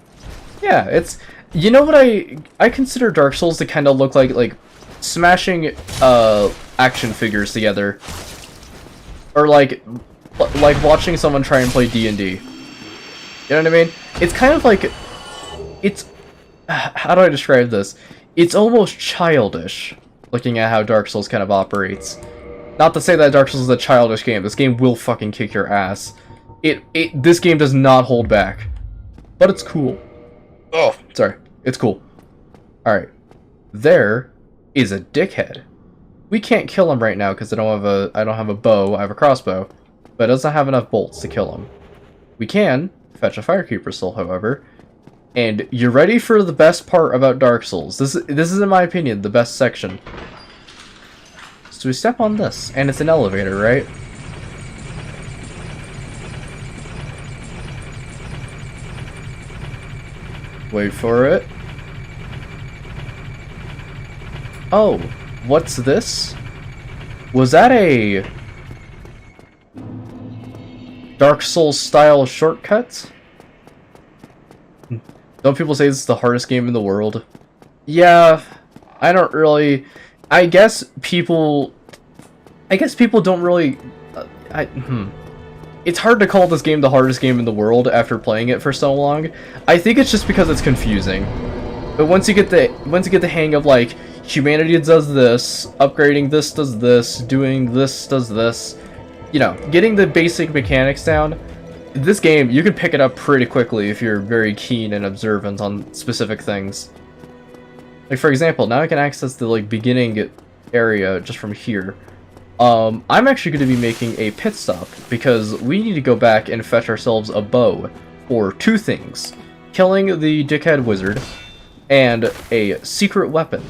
Yeah, it's... You know what I consider Dark Souls to kind of look like smashing action figures together, or like watching someone try and play D&D. You know what I mean? It's kind of like, it's, how do I describe this? It's almost childish looking at how Dark Souls kind of operates. Not to say that Dark Souls is a childish game. This game will fucking kick your ass. This game does not hold back, but it's cool. Oh, sorry. It's cool. Alright. There is a dickhead. We can't kill him right now because I don't have a bow. I have a crossbow, but it doesn't have enough bolts to kill him. We can fetch a firekeeper soul, however. And you're ready for the best part about Dark Souls. This is, in my opinion, the best section. So we step on this, and it's an elevator, right? Wait for it. Oh, what's this? Was that a Dark Souls style shortcut? Don't people say this is the hardest game in the world? Yeah, I don't really. I guess people don't really. It's hard to call this game the hardest game in the world after playing it for so long. I think it's just because it's confusing. But once you get the hang of like humanity does this, upgrading this does this, doing this does this, you know, getting the basic mechanics down. This game, you can pick it up pretty quickly if you're very keen and observant on specific things. Like, for example, now I can access the, like, beginning area just from here. I'm actually going to be making a pit stop, because we need to go back and fetch ourselves a bow for two things. Killing the dickhead wizard, and a secret weapon.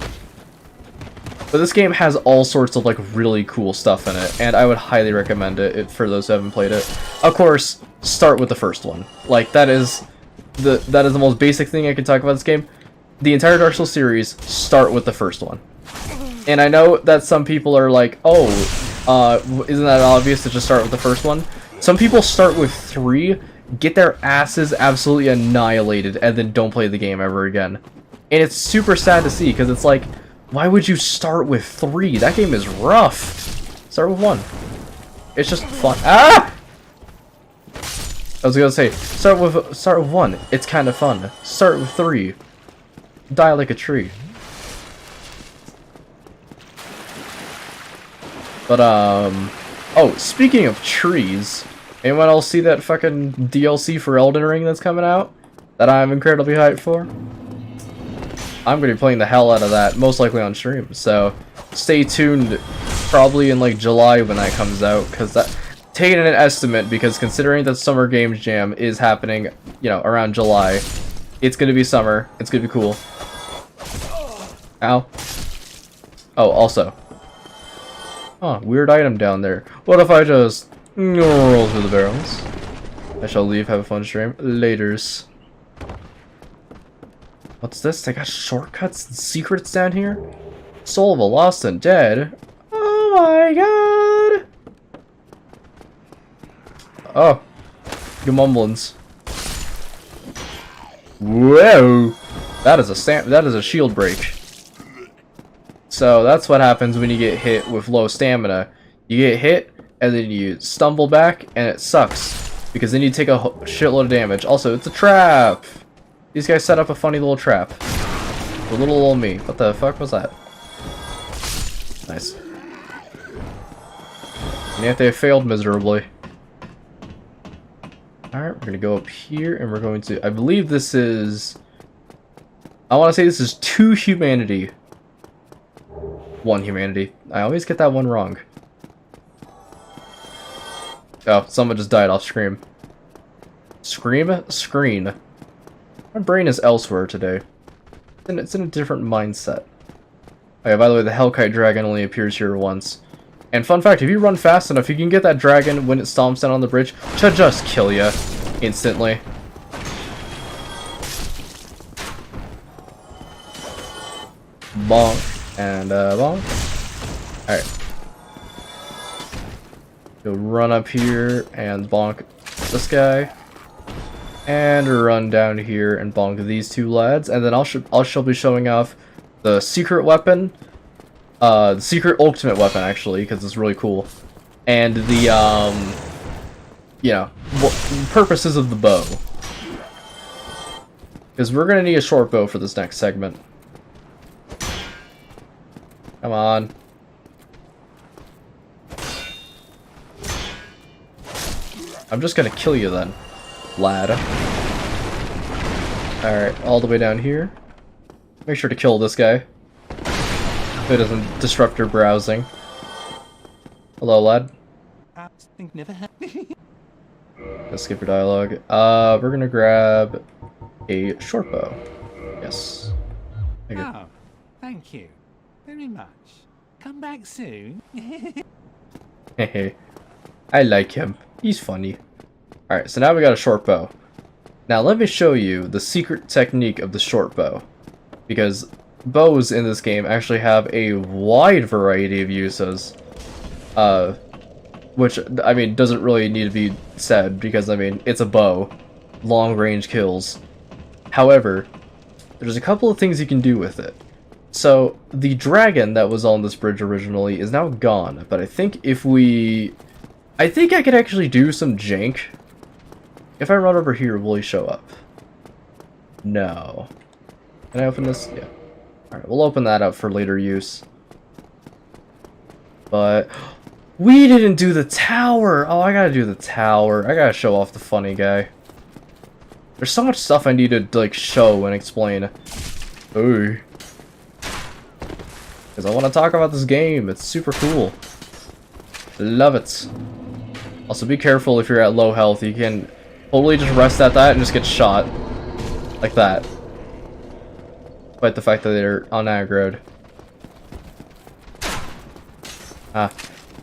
But this game has all sorts of, like, really cool stuff in it, and I would highly recommend it for those who haven't played it. Of course, start with the first one. Like, that is the most basic thing I can talk about this game. The entire Dark Souls series, start with the first one. And I know that some people are like, oh, isn't that obvious to just start with the first one? Some people start with 3, get their asses absolutely annihilated, and then don't play the game ever again. And it's super sad to see, because it's like, why would you start with 3? That game is rough. Start with 1. It's just fun. Ah! I was gonna say, start with 1. It's kind of fun. Start with 3. Die like a tree. But, oh, speaking of trees, anyone else see that fucking DLC for Elden Ring that's coming out? That I'm incredibly hyped for? I'm gonna be playing the hell out of that, most likely on stream, so stay tuned probably in, like, July when that comes out, because that, taking an estimate, because considering that Summer Games Jam is happening, you know, around July, it's gonna be summer, it's gonna be cool. Ow. Oh, also. Huh, weird item down there. What if I just roll through the barrels? I shall leave, have a fun stream. Laters. What's this? They got shortcuts and secrets down here? Soul of a Lost and Dead? Oh my god! Oh. Good mumblings. Whoa! That is a shield break. So that's what happens when you get hit with low stamina. You get hit, and then you stumble back, and it sucks. Because then you take a shitload of damage. Also, it's a trap! These guys set up a funny little trap. For little old me. What the fuck was that? Nice. And yet they failed miserably. Alright, we're gonna go up here, and we're going to... I believe this is... I want to say this is 2 humanity. 1 humanity. I always get that one wrong. Oh, someone just died off screen. Screen. My brain is elsewhere today. And it's in a different mindset. Okay, by the way, the Hellkite Dragon only appears here once. And fun fact, if you run fast enough, you can get that dragon when it stomps down on the bridge to just kill you instantly. Bonk. And, bonk. Alright. Go run up here and bonk this guy. And run down here and bonk these 2 lads. And then I shall be showing off the secret weapon. The secret ultimate weapon, actually, because it's really cool. And the, you know, purposes of the bow. Because we're gonna need a short bow for this next segment. Come on. I'm just gonna kill you then, lad. Alright, all the way down here. Make sure to kill this guy. If it doesn't disrupt your browsing. Hello, lad. Let's skip your dialogue. We're gonna grab a short bow. Yes. Oh, thank you very much. Come back soon. Hey, I like him. He's funny. Alright, so now we got a short bow. Now let me show you the secret technique of the short bow, because bows in this game actually have a wide variety of uses, which, I mean, doesn't really need to be said, because, I mean, it's a bow, long range kills. However, there's a couple of things you can do with it. So, the dragon that was on this bridge originally is now gone, but I think if we... I think I could actually do some jank. If I run over here, will he show up? No. Can I open this? Yeah. Alright, we'll open that up for later use. But... we didn't do the tower! Oh, I gotta do the tower. I gotta show off the funny guy. There's so much stuff I need to, like, show and explain. Ooh. Because I want to talk about this game. It's super cool. Love it. Also, be careful if you're at low health. You can totally just rest at that and just get shot. Like that. Despite the fact that they're unaggroed.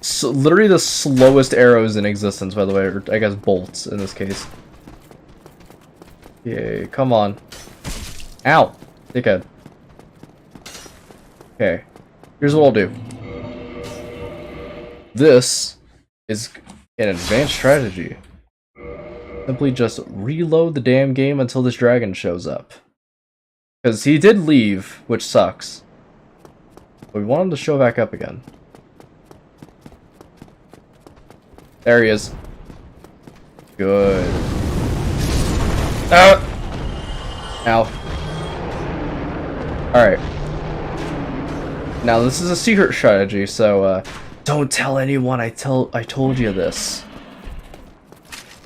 So, literally the slowest arrows in existence, by the way. Or, I guess, bolts, in this case. Yay, come on. Ow! Dickhead. Okay. Here's what I'll do. This is an advanced strategy. Simply just reload the damn game until this dragon shows up. Because he did leave, which sucks. But we want him to show back up again. There he is. Good. Ow. Alright. Now this is a secret strategy, so don't tell anyone I told you this.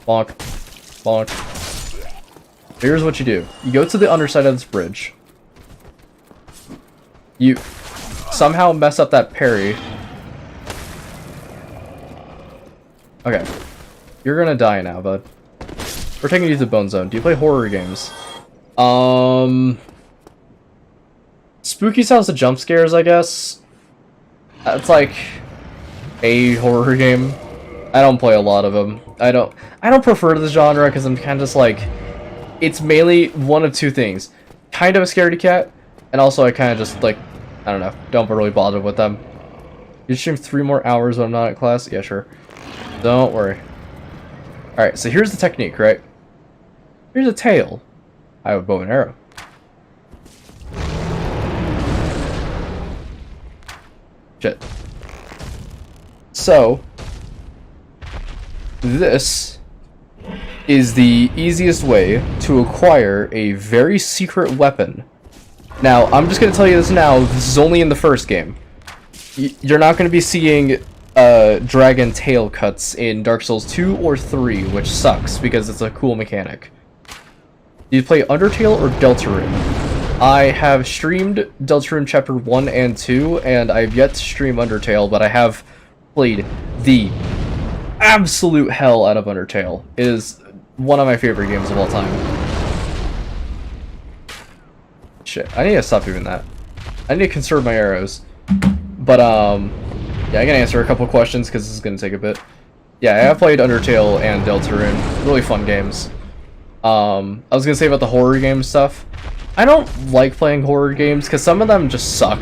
Bonk. Bonk. Here's what you do. You go to the underside of this bridge. You somehow mess up that parry. Okay. You're gonna die now, bud. We're taking you to the Bone Zone. Do you play horror games? Spooky styles of jump scares, I guess. It's like a horror game. I don't play a lot of them. I don't prefer the genre because I'm kind of just like, it's mainly one of two things. Kind of a scaredy cat, and also I kind of just like, I don't know, don't really bother with them. You stream 3 more hours when I'm not at class? Yeah, sure. Don't worry. Alright, so here's the technique, right? Here's a tail. I have a bow and arrow. Shit. So, this is the easiest way to acquire a very secret weapon. Now, I'm just going to tell you this now, this is only in the first game. You're not going to be seeing dragon tail cuts in Dark Souls 2 or 3, which sucks because it's a cool mechanic. Do you play Undertale or Deltarune? I have streamed Deltarune Chapter 1 and 2, and I've yet to stream Undertale, but I have played the absolute hell out of Undertale. It is one of my favorite games of all time. Shit, I need to stop doing that. I need to conserve my arrows. But, yeah, I can answer a couple questions, because this is going to take a bit. Yeah, I have played Undertale and Deltarune. Really fun games. I was going to say about the horror game stuff. I don't like playing horror games, because some of them just suck.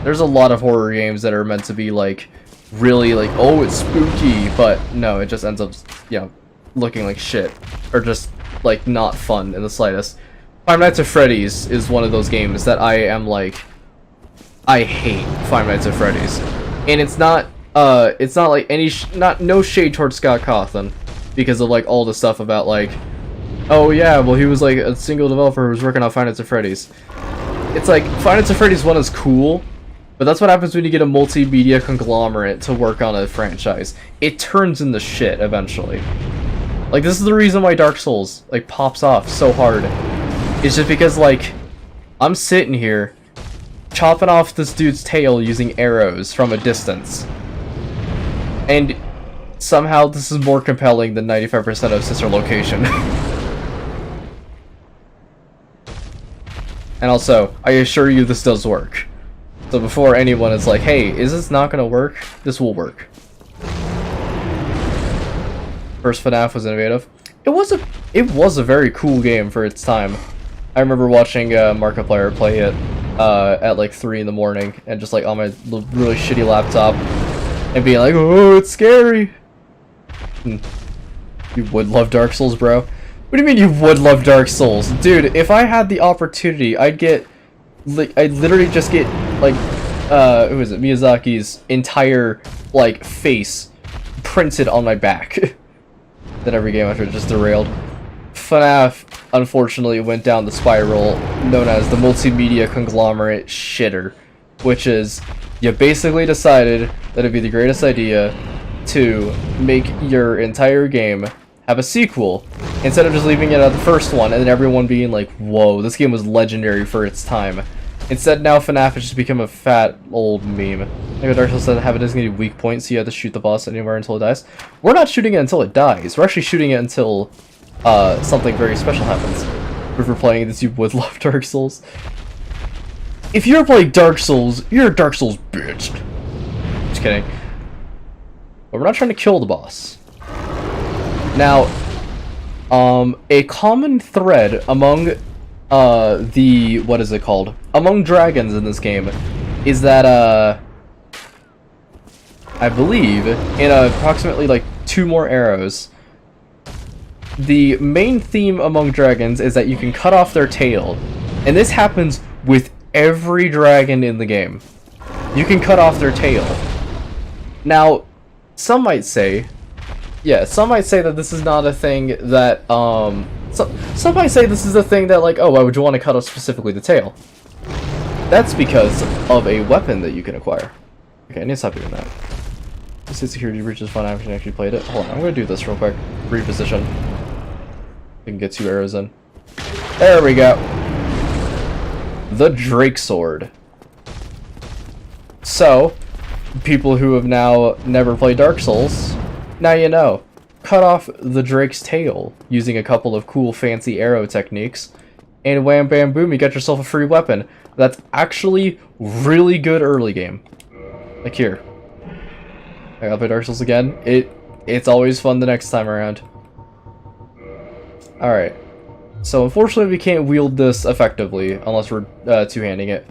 There's a lot of horror games that are meant to be, like, really, like, oh, it's spooky, but no, it just ends up, you know, looking like shit. Or just, like, not fun in the slightest. Five Nights at Freddy's is one of those games that I am, like, I hate Five Nights at Freddy's. And it's not like any, no shade towards Scott Cawthon, because of, like, all the stuff about, like, oh yeah, well he was, like, a single developer who was working on Five Nights at Freddy's. It's like, Five Nights at Freddy's 1 is cool, but that's what happens when you get a multimedia conglomerate to work on a franchise. It turns into shit, eventually. Like, this is the reason why Dark Souls, like, pops off so hard. It's just because, like, I'm sitting here, chopping off this dude's tail using arrows from a distance. And somehow this is more compelling than 95% of Sister Location. And also, I assure you this does work. So before anyone is like, hey, is this not gonna work? This will work. First FNAF was innovative. it was a very cool game for its time. I remember watching Markiplier play it at like 3 in the morning and just like on my really shitty laptop and being like, oh, it's scary. You would love Dark Souls, bro. What do you mean you would love Dark Souls? Dude, if I had the opportunity, I'd literally just get like who is it? Miyazaki's entire like face printed on my back. Then every game after it just derailed. FNAF unfortunately went down the spiral known as the multimedia conglomerate shitter, which is you basically decided that it'd be the greatest idea to make your entire game have a sequel instead of just leaving it at the first one and then everyone being like, whoa, this game was legendary for its time. Instead, now FNAF has just become a fat old meme. Like Dark Souls doesn't have a designated weak point, so you have to shoot the boss anywhere until it dies. We're not shooting it until it dies. We're actually shooting it until something very special happens. If we're playing this, you would love Dark Souls. If you're playing Dark Souls, you're a Dark Souls bitch. Just kidding. But we're not trying to kill the boss. Now, a common thread among what is it called? Among dragons in this game is that, I believe, in approximately like 2 more arrows, the main theme among dragons is that you can cut off their tail. And this happens with every dragon in the game. You can cut off their tail. Now, some might say that this is not a thing that, some might say this is a thing that, like, oh, why would you want to cut off specifically the tail? That's because of a weapon that you can acquire. Okay, I need to stop doing that. This is security breach is fun. I haven't actually played it. Hold on, I'm gonna do this real quick. Reposition. We can get 2 arrows in. There we go. The Drake Sword. So, people who have now never played Dark Souls, now you know. Cut off the Drake's tail using a couple of cool fancy arrow techniques, and wham bam boom, you got yourself a free weapon. That's actually really good early game. Like here. I gotta play Dark Souls again. It's always fun the next time around. Alright. So unfortunately we can't wield this effectively unless we're two-handing it.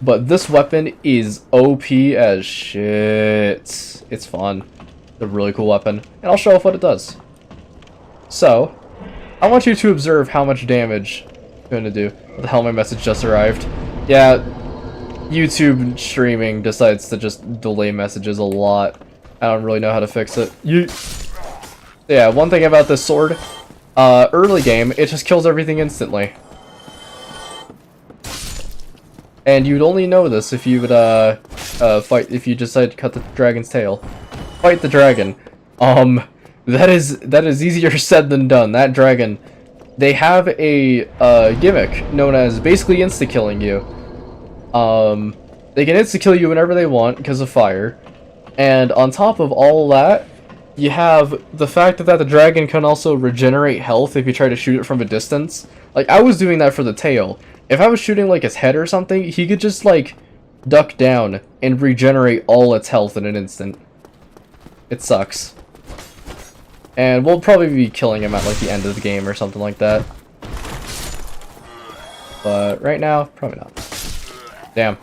But this weapon is OP as shit. It's fun. It's a really cool weapon. And I'll show off what it does. So, I want you to observe how much damage it's going to do. What the hell, my message just arrived. Yeah, YouTube streaming decides to just delay messages a lot. I don't really know how to fix it. Yeah, one thing about this sword, early game, it just kills everything instantly. And you'd only know this if you would, if you decide to cut the dragon's tail. Fight the dragon. That is easier said than done. That dragon, they have a, gimmick known as basically insta-killing you. They can insta-kill you whenever they want because of fire. And on top of all that, you have the fact that the dragon can also regenerate health if you try to shoot it from a distance. Like, I was doing that for the tail. If I was shooting, like, his head or something, he could just, like, duck down and regenerate all its health in an instant. It sucks. And we'll probably be killing him at, like, the end of the game or something like that. But right now, probably not. Damn.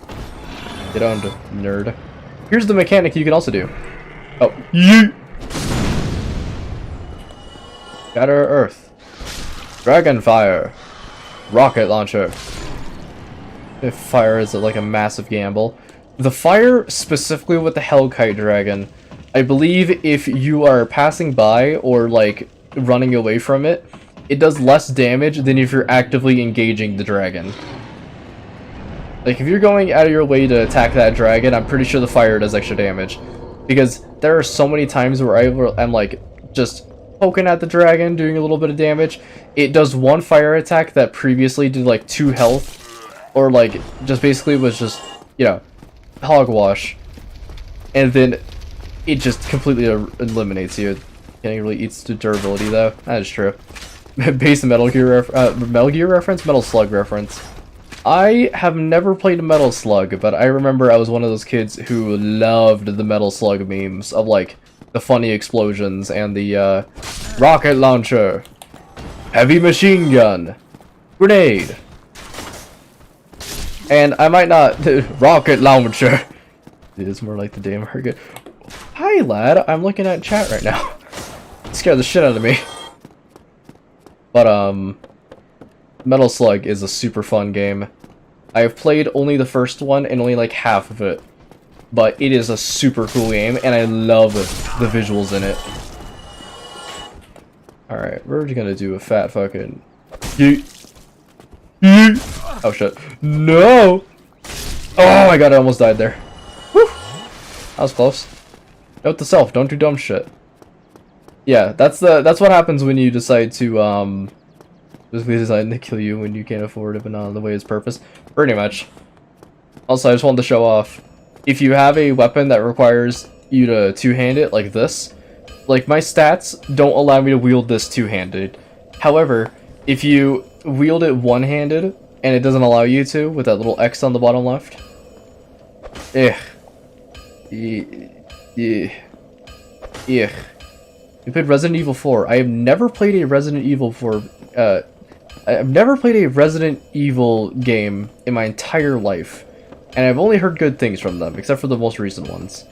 Get owned, nerd. Here's the mechanic you can also do. Oh, yeet! Shatter Earth. Dragon Fire. Rocket Launcher. If fire is like a massive gamble. The fire, specifically with the Hellkite Dragon, I believe if you are passing by or like running away from it, it does less damage than if you're actively engaging the dragon. Like if you're going out of your way to attack that dragon, I'm pretty sure the fire does extra damage. Because there are so many times where I'm like just poking at the dragon, doing a little bit of damage. It does one fire attack that previously did like 2 health. Or like, just basically was just, you know, hogwash. And then it just completely eliminates you. It really eats to durability though. That is true. Base Metal Gear reference? Metal Slug reference. I have never played Metal Slug, but I remember I was one of those kids who loved the Metal Slug memes of like the funny explosions and the rocket launcher, heavy machine gun, grenade, and I might not rocket launcher. It is more like the damn hurricane. Hi, lad. I'm looking at chat right now. Scared the shit out of me. But Metal Slug is a super fun game. I have played only the first one and only like half of it. But it is a super cool game, and I love the visuals in it. Alright, we're just gonna do a fat fucking... Yeet. Yeet. Oh shit. No! Oh my god, I almost died there. Whew. That was close. Note to self, don't do dumb shit. Yeah, that's what happens when you decide to, basically decide to kill you when you can't afford it, but not in the way it's purpose. Pretty much. Also, I just wanted to show off. If you have a weapon that requires you to two-hand it, like this, like my stats don't allow me to wield this two-handed. However, if you wield it one-handed, and it doesn't allow you to, with that little X on the bottom left, yeah. You played Resident Evil 4. I have never played a Resident Evil 4, I've never played a Resident Evil game in my entire life. And I've only heard good things from them, except for the most recent ones.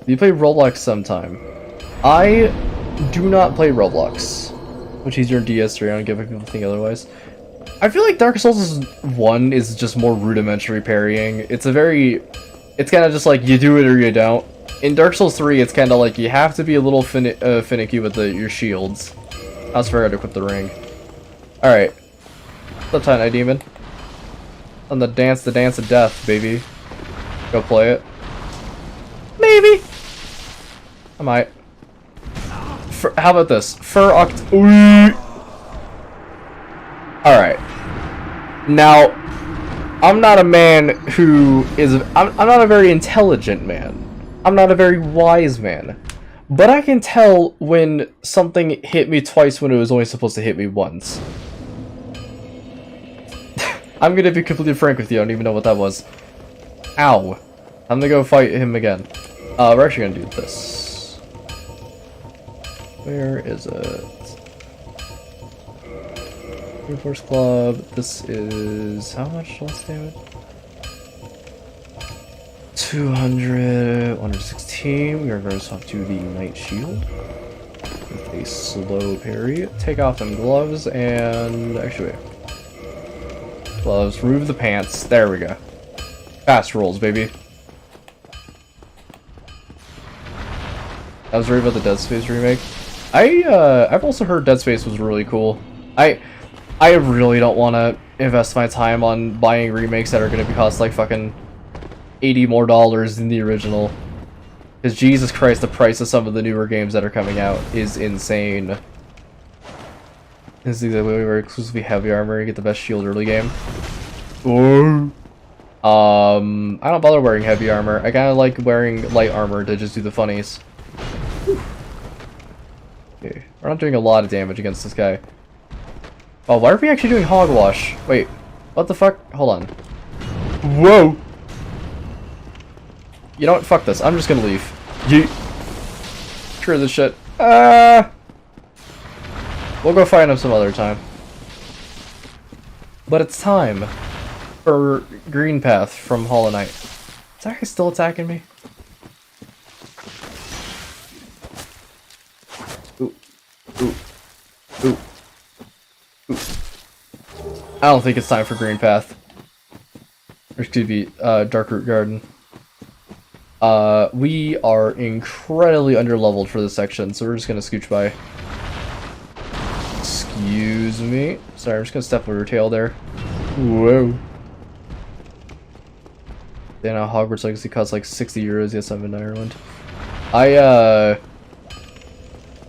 You play Roblox sometime. I do not play Roblox. Which is your DS3, I don't give a people think otherwise. I feel like Dark Souls 1 is just more rudimentary parrying. It's kind of just like, you do it or you don't. In Dark Souls 3, it's kind of like, you have to be a little finicky with your shields. I was forgot to equip the ring. Alright. Flip Time, Demon. On the dance of death, baby. Go play it. Maybe. I might. How about this? Alright. Now, I'm not a man who is... I'm not a very intelligent man. I'm not a very wise man. But I can tell when something hit me twice when it was only supposed to hit me once. I'm gonna be completely frank with you, I don't even know what that was. Ow. I'm gonna go fight him again. We're actually gonna do this. Where is it? Force Club. This is... how much less damage? 200... 116. We are going to swap to the Night Shield. With a slow parry. Take off them gloves and... actually wait. Gloves, remove the pants. There we go. Fast rolls, baby. I was worried about the Dead Space remake. I've also heard Dead Space was really cool. I really don't want to invest my time on buying remakes that are going to cost like fucking $80 more than the original. Because Jesus Christ, the price of some of the newer games that are coming out is insane. This is the way we're exclusively heavy armor and get the best shield early game. Or I don't bother wearing heavy armor. I kind of like wearing light armor to just do the funnies. Okay, we're not doing a lot of damage against this guy. Oh, why are we actually doing hogwash? Wait, what the fuck? Hold on. Whoa! You know what? Fuck this. I'm just gonna leave. Yeet. Screw this shit. We'll go find him some other time. But it's time for Green Path from Hollow Knight. Is that guy still attacking me? Ooh. Ooh. Ooh. Ooh. I don't think it's time for Green Path. Or excuse me, Darkroot Garden. We are incredibly underleveled for this section, so we're just gonna scooch by. Excuse me. Sorry, I'm just gonna step over your tail there. Whoa. Then Hogwarts Legacy costs like 60 euros. Yes, I'm in Ireland.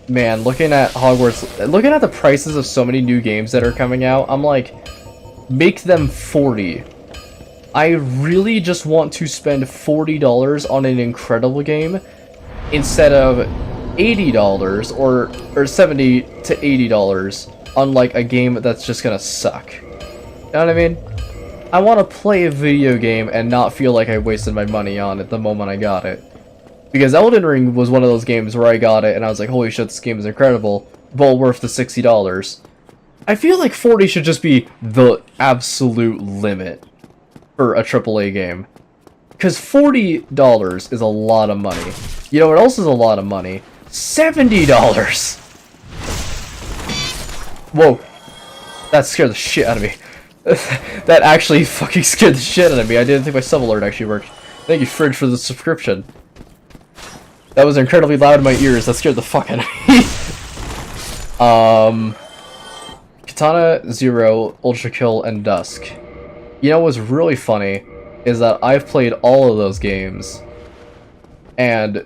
Man, looking at Hogwarts, looking at the prices of so many new games that are coming out, I'm like, make them 40. I really just want to spend $40 on an incredible game instead of $80 or $70 to $80 on like a game that's just gonna suck. You know what I mean? I want to play a video game and not feel like I wasted my money on it the moment I got it. Because Elden Ring was one of those games where I got it and I was like, holy shit, this game is incredible. Well worth the $60. I feel like 40 should just be the absolute limit for a AAA game. Because $40 is a lot of money. You know what else is a lot of money? $70! Whoa. That scared the shit out of me. That actually fucking scared the shit out of me. I didn't think my sub alert actually worked. Thank you, Fridge, for the subscription. That was incredibly loud in my ears. That scared the fuck out of me. Katana, Zero, Ultra Kill, and Dusk. You know what's really funny is that I've played all of those games, and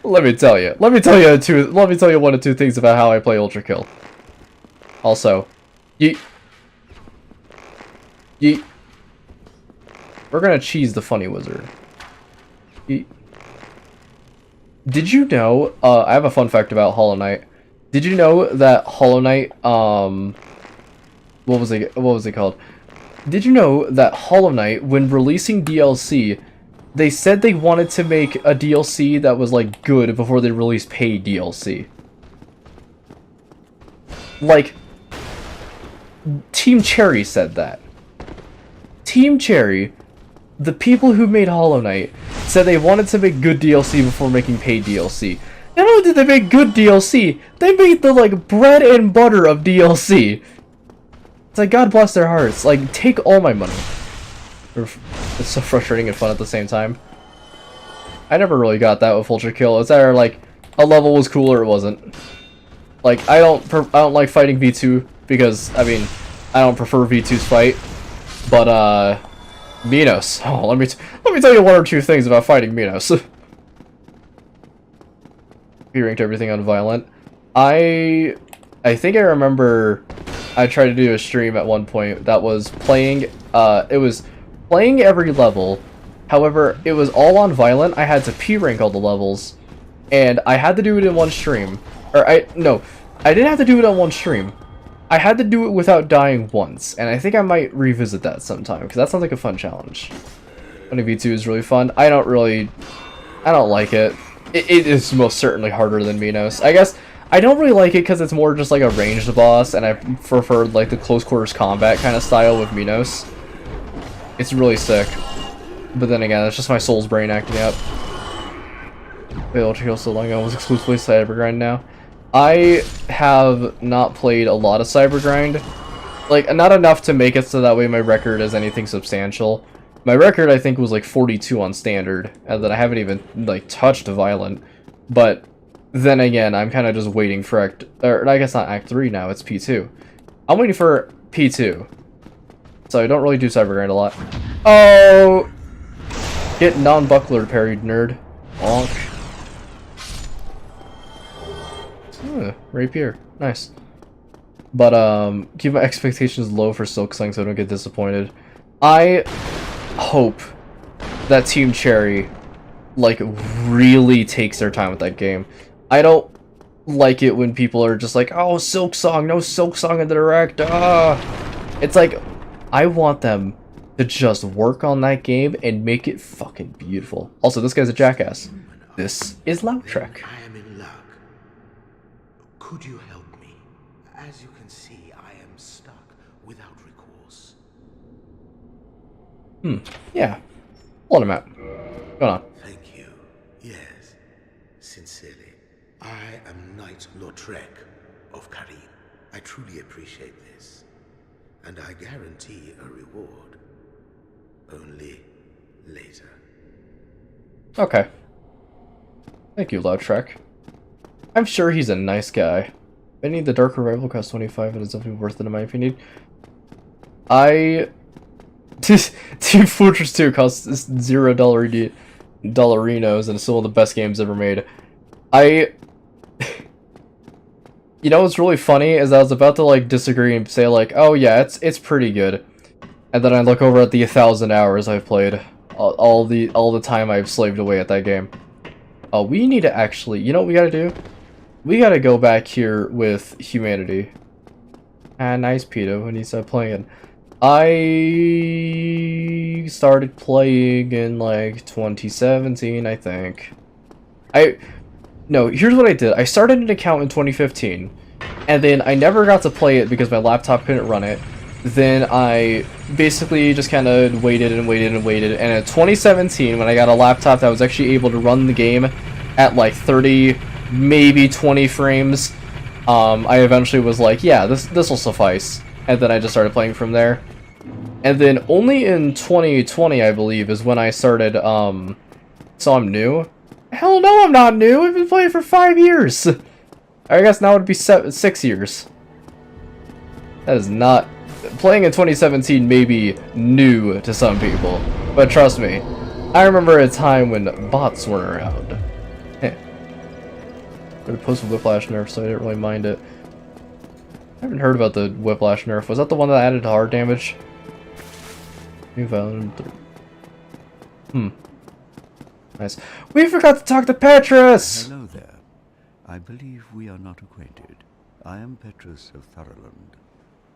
let me tell you one or two things about how I play Ultra Kill. Also, yeet. We're gonna cheese the funny wizard. Yeet. Did you know? I have a fun fact about Hollow Knight. Did you know that Hollow Knight, what was it called? Did you know that Hollow Knight, when releasing DLC, they said they wanted to make a DLC that was, like, good before they released paid DLC? Like, Team Cherry said that. Team Cherry, the people who made Hollow Knight, said they wanted to make good DLC before making paid DLC. Not only did they make good DLC, they made the, like, bread and butter of DLC. It's like, God bless their hearts. Like, take all my money. It's so frustrating and fun at the same time. I never really got that with Ultra Kill. It's either, like, a level was cool or it wasn't. Like, I don't like fighting V2 because, I mean, I don't prefer V2's fight. But, Minos. Oh, let me tell you one or two things about fighting Minos. He ranked everything on violent. I think I remember I tried to do a stream at one point that was playing, it was playing every level. However, it was all on violent. I had to P-rank all the levels, and I had to do it in one stream. I didn't have to do it on one stream. I had to do it without dying once, and I think I might revisit that sometime, because that sounds like a fun challenge. Funny V2 is really fun. I don't like it. It is most certainly harder than Minos. I guess I don't really like it because it's more just like a ranged boss, and I prefer like the close quarters combat kind of style with Minos. It's really sick. But then again, it's just my soul's brain acting up. Wait, Ultra Kill so long ago was exclusively Cybergrind now. I have not played a lot of Cybergrind. Like, not enough to make it so that way my record is anything substantial. My record, I think, was like 42 on standard, and then I haven't even, like, touched violent. But then again, I'm kind of just waiting for I guess not Act 3 now, it's P2. I'm waiting for P2. So I don't really do Cybergrind a lot. Oh! Get non-buckler parried, nerd. Bonk. Rapier. Nice. But, keep my expectations low for Silksong so I don't get disappointed. I hope that Team Cherry, like, really takes their time with that game. I don't like it when people are just like, oh, Silksong, no Silksong in the Direct, It's like, I want them to just work on that game and make it fucking beautiful. Also, this guy's a jackass. This is Lautrec. I am in luck. Could you help me? As you can see, I am stuck without recourse. Yeah. Let him out. Go on. Thank you. Yes, sincerely. I am Knight Lautrec of Karim. I truly appreciate this. And I guarantee a reward. Only later. Okay. Thank you, Lautrec. I'm sure he's a nice guy. Any the Dark Revival costs 25 and it's definitely worth it in my opinion. Team Fortress 2 costs $0 dollarinos and it's still one of the best games ever made. You know what's really funny is I was about to like disagree and say like, oh yeah, it's pretty good. And then I look over at the 1,000 hours I've played. All the time I've slaved away at that game. We need to actually, you know what we gotta do? We gotta go back here with humanity. Ah, nice Peter when he started playing. I started playing in like 2017, I think. No, here's what I did. I started an account in 2015, and then I never got to play it because my laptop couldn't run it. Then I basically just kind of waited and waited and waited, and in 2017, when I got a laptop that was actually able to run the game at like 30, maybe 20 frames, I eventually was like, yeah, this will suffice. And then I just started playing from there. And then only in 2020, I believe, is when I started, so I'm new? Hell no, I'm not new! I've been playing for 5 years! I guess now it would be 6 years. That is not... Playing in 2017 may be new to some people, but trust me, I remember a time when bots weren't around. Heh. They posted Whiplash nerf, so I didn't really mind it. I haven't heard about the Whiplash nerf. Was that the one that added hard damage? New Violent 3. Nice. We forgot to talk to Petrus! Hello there. I believe we are not acquainted. I am Petrus of Thurland.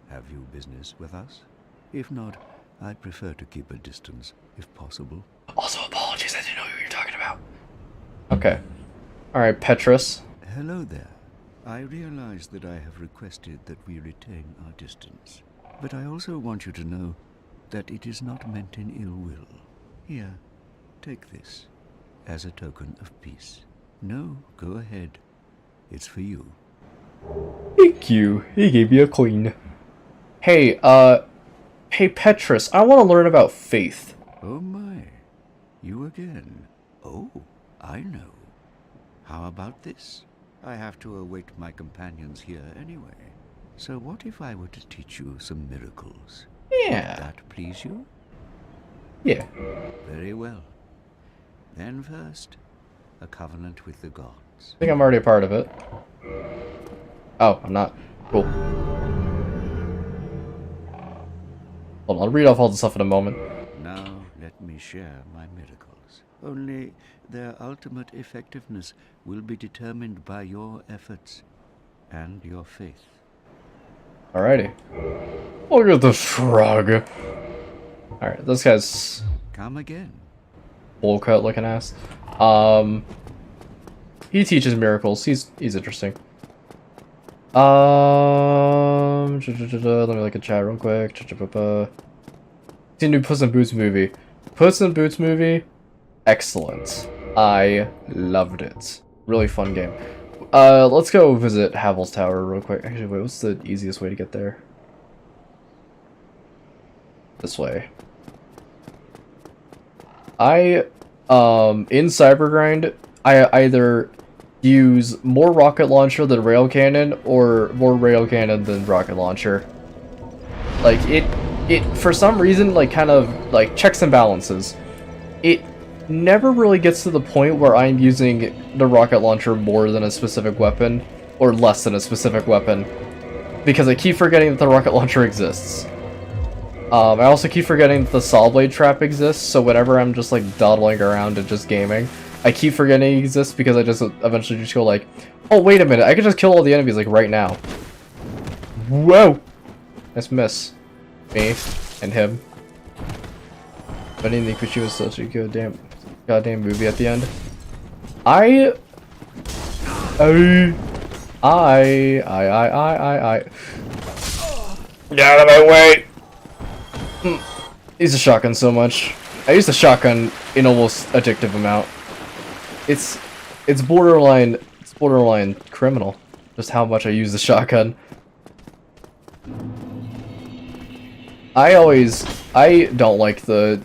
Have you business with us? If not, I'd prefer to keep a distance, if possible. Also, apologies, I didn't know who you're talking about. Okay. Alright, Petrus. Hello there. I realize that I have requested that we retain our distance. But I also want you to know that it is not meant in ill will. Here, take this, as a token of peace. No, go ahead. It's for you. Thank you. He gave me a coin. Hey, hey Petrus, I want to learn about faith. Oh my, you again. Oh, I know. How about this? I have to await my companions here anyway. So what if I were to teach you some miracles? Yeah. Would that please you? Yeah. Very well. Then first, a covenant with the gods. I think I'm already a part of it. Oh, I'm not. Cool. Hold on, I'll read off all the stuff in a moment. Now let me share my miracles. Only their ultimate effectiveness will be determined by your efforts and your faith. Alrighty. Look at the frog. Alright, this guy's Come again. bowl cut looking ass. He teaches miracles. He's interesting. Let me look at chat real quick. See a new Puss in Boots movie. Puss in Boots movie, excellent. I loved it. Really fun game. Let's go visit Havel's Tower real quick. Actually, wait, what's the easiest way to get there? This way. In Cybergrind, I either use more rocket launcher than rail cannon, or more rail cannon than rocket launcher. Like, it for some reason, like, kind of, like, checks and balances. It never really gets to the point where I'm using the rocket launcher more than a specific weapon, or less than a specific weapon, because I keep forgetting that the rocket launcher exists. I also keep forgetting that the saw blade trap exists, so whenever I'm just, like, dawdling around and just gaming, I keep forgetting it exists because I just eventually just go like, oh, wait a minute, I can just kill all the enemies, like, right now. Whoa! Nice miss. Me. And him. I didn't think she was such a goddamn movie at the end. Get out of my way! Use the shotgun so much. I use the shotgun in almost addictive amount. It's borderline criminal, just how much I use the shotgun. I don't like the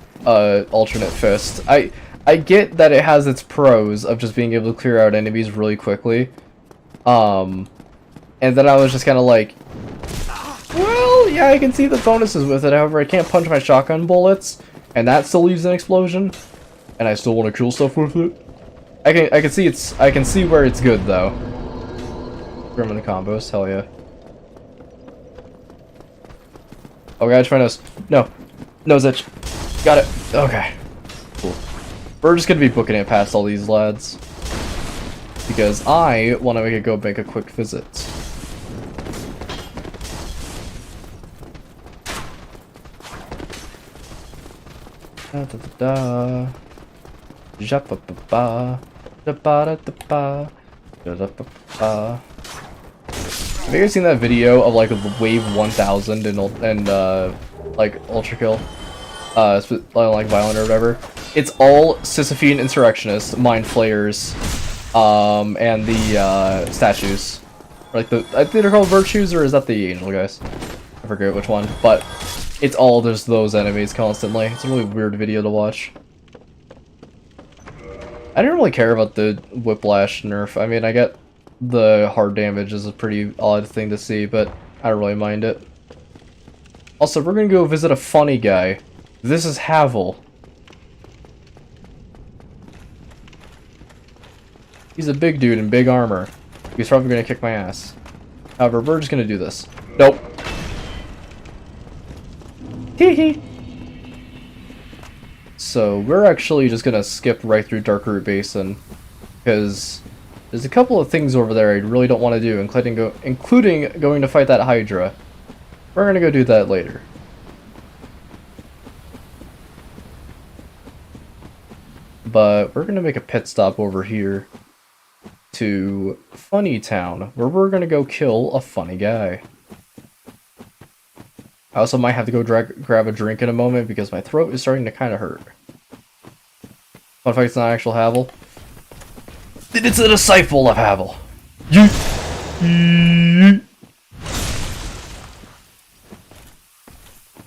alternate fist. I get that it has its pros of just being able to clear out enemies really quickly. And then I was just kind of like, well, yeah, I can see the bonuses with it. However, I can't punch my shotgun bullets, and that still leaves an explosion, and I still want to kill stuff with it. I can see where it's good though. Criminal combos, hell yeah. Oh god, my nose. No. Nose itch. Got it. Okay. Cool. We're just gonna be booking it past all these lads. Because I want to go make a quick visit. Da da da da. Ja-ba-ba-ba. Da-ba-da-da-ba. Da-da-ba-ba. Have you guys seen that video of like wave 1000 and like Ultra Kill? Like Violent or whatever. It's all Sisyphean insurrectionists, mind flayers, and the statues. Like I think they're called virtues, or is that the angel guys? I forget which one, but it's all just those enemies constantly. It's a really weird video to watch. I didn't really care about the whiplash nerf. I mean, I get the hard damage is a pretty odd thing to see, but I don't really mind it. Also, we're gonna go visit a funny guy. This is Havel. He's a big dude in big armor. He's probably gonna kick my ass. However, we're just gonna do this. Nope. Hee. So we're actually just gonna skip right through Darkroot Basin, because there's a couple of things over there I really don't want to do, including going to fight that Hydra. We're gonna go do that later. But we're gonna make a pit stop over here to Funny Town, where we're gonna go kill a funny guy. I also might have to go grab a drink in a moment because my throat is starting to kind of hurt. What if it's not actual Havel? It's a disciple of Havel.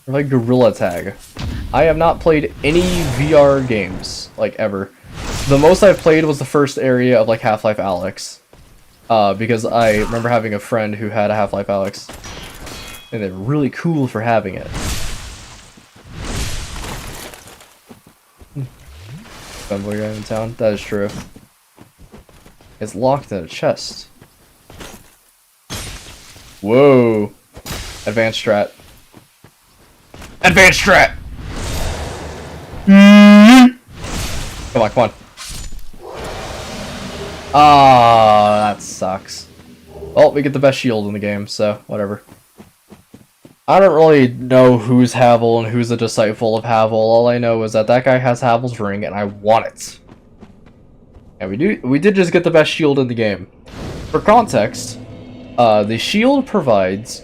Like Gorilla Tag. I have not played any VR games, like, ever. The most I've played was the first area of, like, Half-Life Alyx. Because I remember having a friend who had a Half-Life Alyx. And they're really cool for having it. Fanboy guy in town? That is true. It's locked in a chest. Whoa. Advanced strat. Advanced strat! Come on, come on. Ah, that sucks. Well, we get the best shield in the game, so whatever. I don't really know who's Havel and who's a disciple of Havel. All I know is that that guy has Havel's ring, and I want it. And we did just get the best shield in the game. For context, the shield provides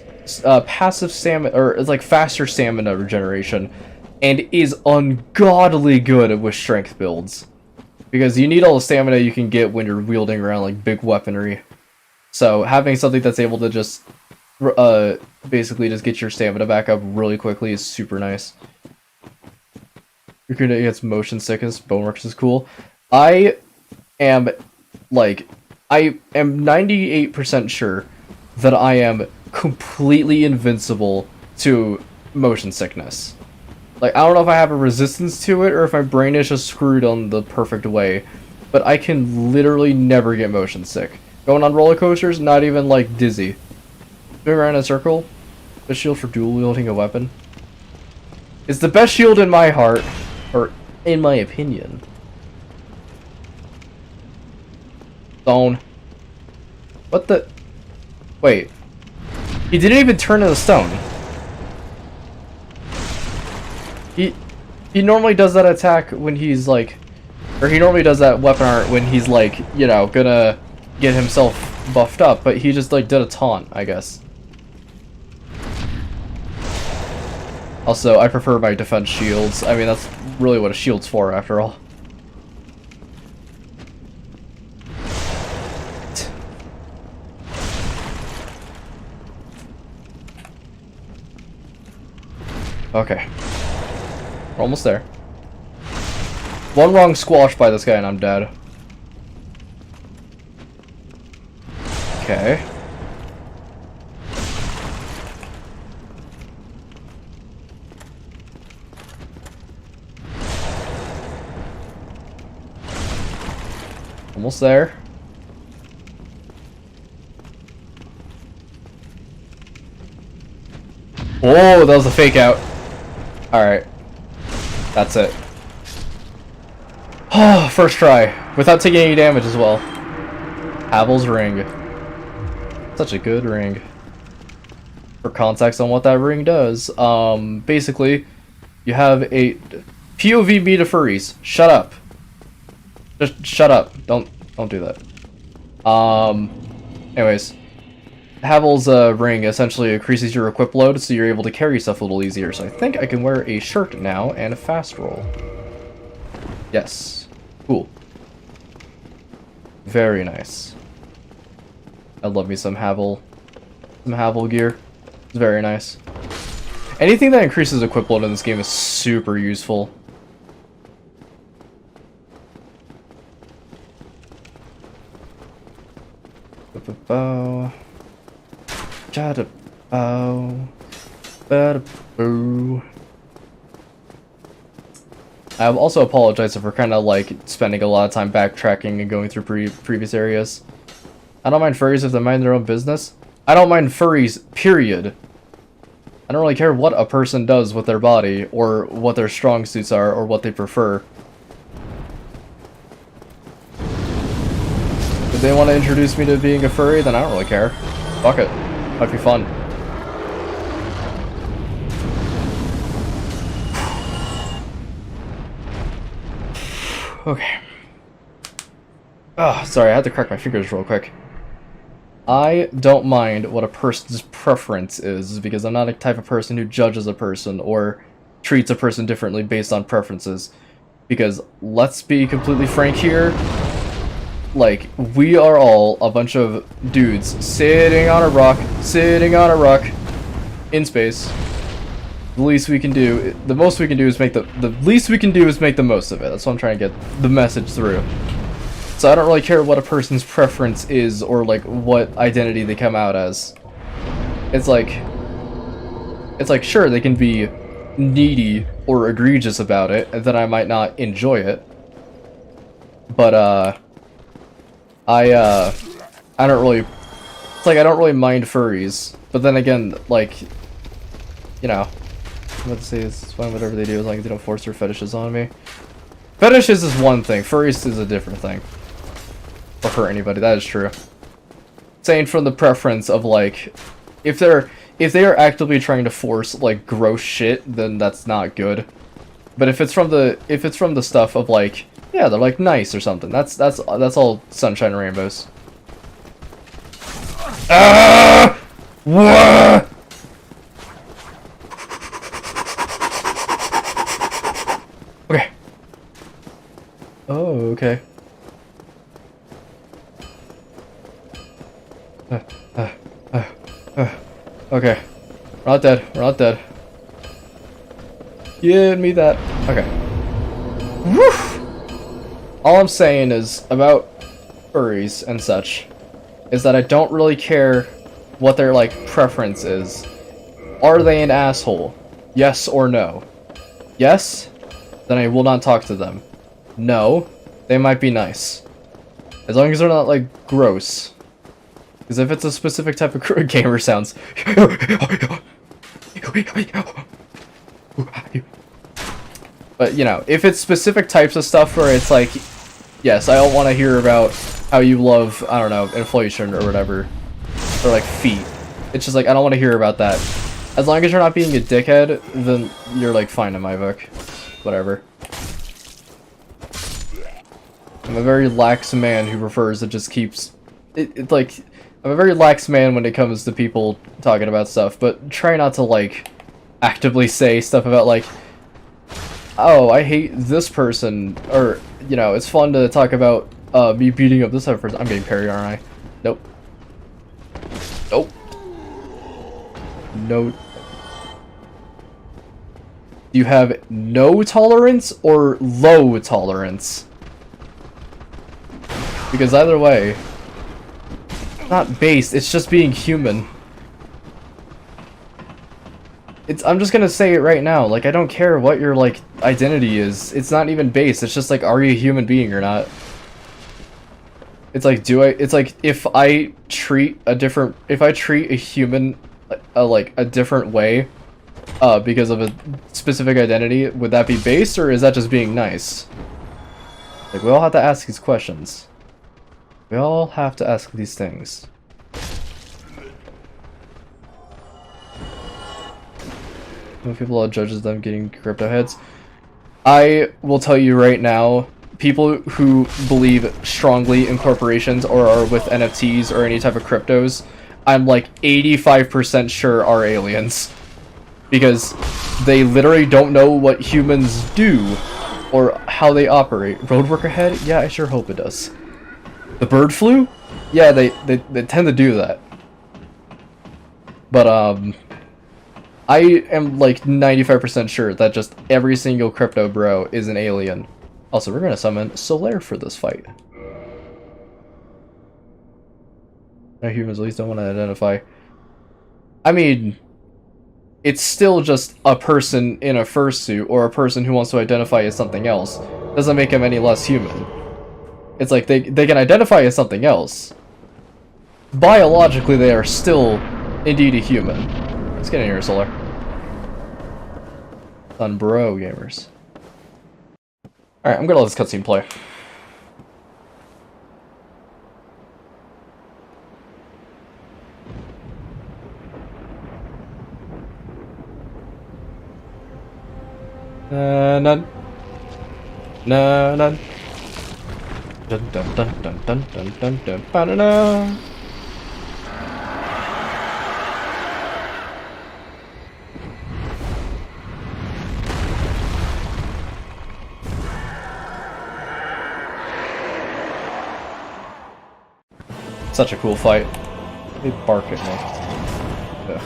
passive stamina, or it's like faster stamina regeneration, and is ungodly good with strength builds. Because you need all the stamina you can get when you're wielding around like big weaponry. So having something that's able to just basically just get your stamina back up really quickly is super nice. You're gonna get motion sickness, Boneworks is cool. I am 98% sure that I am completely invincible to motion sickness. Like, I don't know if I have a resistance to it or if my brain is just screwed on the perfect way, but I can literally never get motion sick. Going on roller coasters, not even like dizzy. Going around in a circle, the shield for dual wielding a weapon. It's the best shield in my heart, or in my opinion. Stone. What the? Wait. He didn't even turn into stone. He normally does that attack when he's like, or he normally does that weapon art when he's like, you know, gonna get himself buffed up, but he just like did a taunt, I guess. Also, I prefer my defense shields. I mean, that's really what a shield's for, after all. Okay. We're almost there. One wrong squash by this guy and I'm dead. Okay. Almost there. Oh, that was a fake out. Alright. That's it. Oh, first try. Without taking any damage as well. Havel's ring. Such a good ring. For context on what that ring does, basically, you have a POV me to furries. Shut up. Just shut up. Don't do that. Anyways. Havel's ring essentially increases your equip load, so you're able to carry stuff a little easier. So I think I can wear a shirt now and a fast roll. Yes. Cool. Very nice. I love me some Havel. Some Havel gear. It's very nice. Anything that increases equip load in this game is super useful. Bow. Jada bow. Bada boo. I also apologize for kind of like spending a lot of time backtracking and going through previous areas. I don't mind furries if they mind their own business. I don't mind furries, period. I don't really care what a person does with their body, or what their strong suits are, or what they prefer. If they want to introduce me to being a furry, then I don't really care. Fuck it. Might be fun. Okay. Oh, sorry, I had to crack my fingers real quick. I don't mind what a person's preference is, because I'm not a type of person who judges a person or treats a person differently based on preferences. Because, let's be completely frank here, like, we are all a bunch of dudes sitting on a rock, in space. The least we can do, the most we can do is make the least we can do is make the most of it. That's what I'm trying to get the message through. So I don't really care what a person's preference is, or like what identity they come out as. It's like sure, they can be needy or egregious about it, and then I might not enjoy it. But I don't really, it's like I don't really mind furries. But then again, like, you know, I'm about to say it's fine whatever they do as long as they don't force their fetishes on me. Fetishes is one thing, furries is a different thing. Or hurt anybody, that is true. Saying from the preference of like, if they are actively trying to force like gross shit, then that's not good. But if it's from the stuff of like, yeah, they're like nice or something, that's all sunshine and rainbows. Ah! What? Okay. Oh, okay. Okay. We're not dead. We're not dead. Give me that. Okay. Woo! All I'm saying is, about furries and such, is that I don't really care what their, like, preference is. Are they an asshole? Yes or no? Yes? Then I will not talk to them. No? They might be nice. As long as they're not, like, gross. Because if it's a specific type of gamer sounds... But, you know, if it's specific types of stuff where it's like... Yes, I don't want to hear about how you love, I don't know, inflation or whatever. Or, like, feet. It's just like, I don't want to hear about that. As long as you're not being a dickhead, then you're, like, fine in my book. Whatever. I'm a very lax man who prefers it just keeps... It's like... I'm a very lax man when it comes to people talking about stuff, but try not to, like, actively say stuff about, like, oh, I hate this person, or, you know, it's fun to talk about, me beating up this other person. I'm getting parried, aren't I? Nope. Nope. No. You have no tolerance or low tolerance? Because either way... Not based, it's just being human. I'm just gonna say it right now, like, I don't care what your, like, identity is. It's not even based, it's just like, are you a human being or not? It's like, it's like, if I treat a human, like, a different way, because of a specific identity, would that be based, or is that just being nice? Like, we all have to ask these questions. We all have to ask these things. When people are judges them getting crypto heads. I will tell you right now, people who believe strongly in corporations or are with NFTs or any type of cryptos, I'm like 85% sure are aliens. Because they literally don't know what humans do or how they operate. Roadwork ahead? Yeah, I sure hope it does. The bird flu? Yeah, they tend to do that. But, I am like 95% sure that just every single crypto bro is an alien. Also, we're gonna summon Solaire for this fight. No, humans at least don't want to identify. I mean, it's still just a person in a fursuit or a person who wants to identify as something else. Doesn't make him any less human. It's like they can identify as something else. Biologically, they are still indeed a human. Let's get in here, Solar. On bro gamers. Alright, I'm gonna let this cutscene play. None. None. Dun dun dun dun dun dun dun dun ba-da-da. Such a cool fight. They bark at me. Ugh.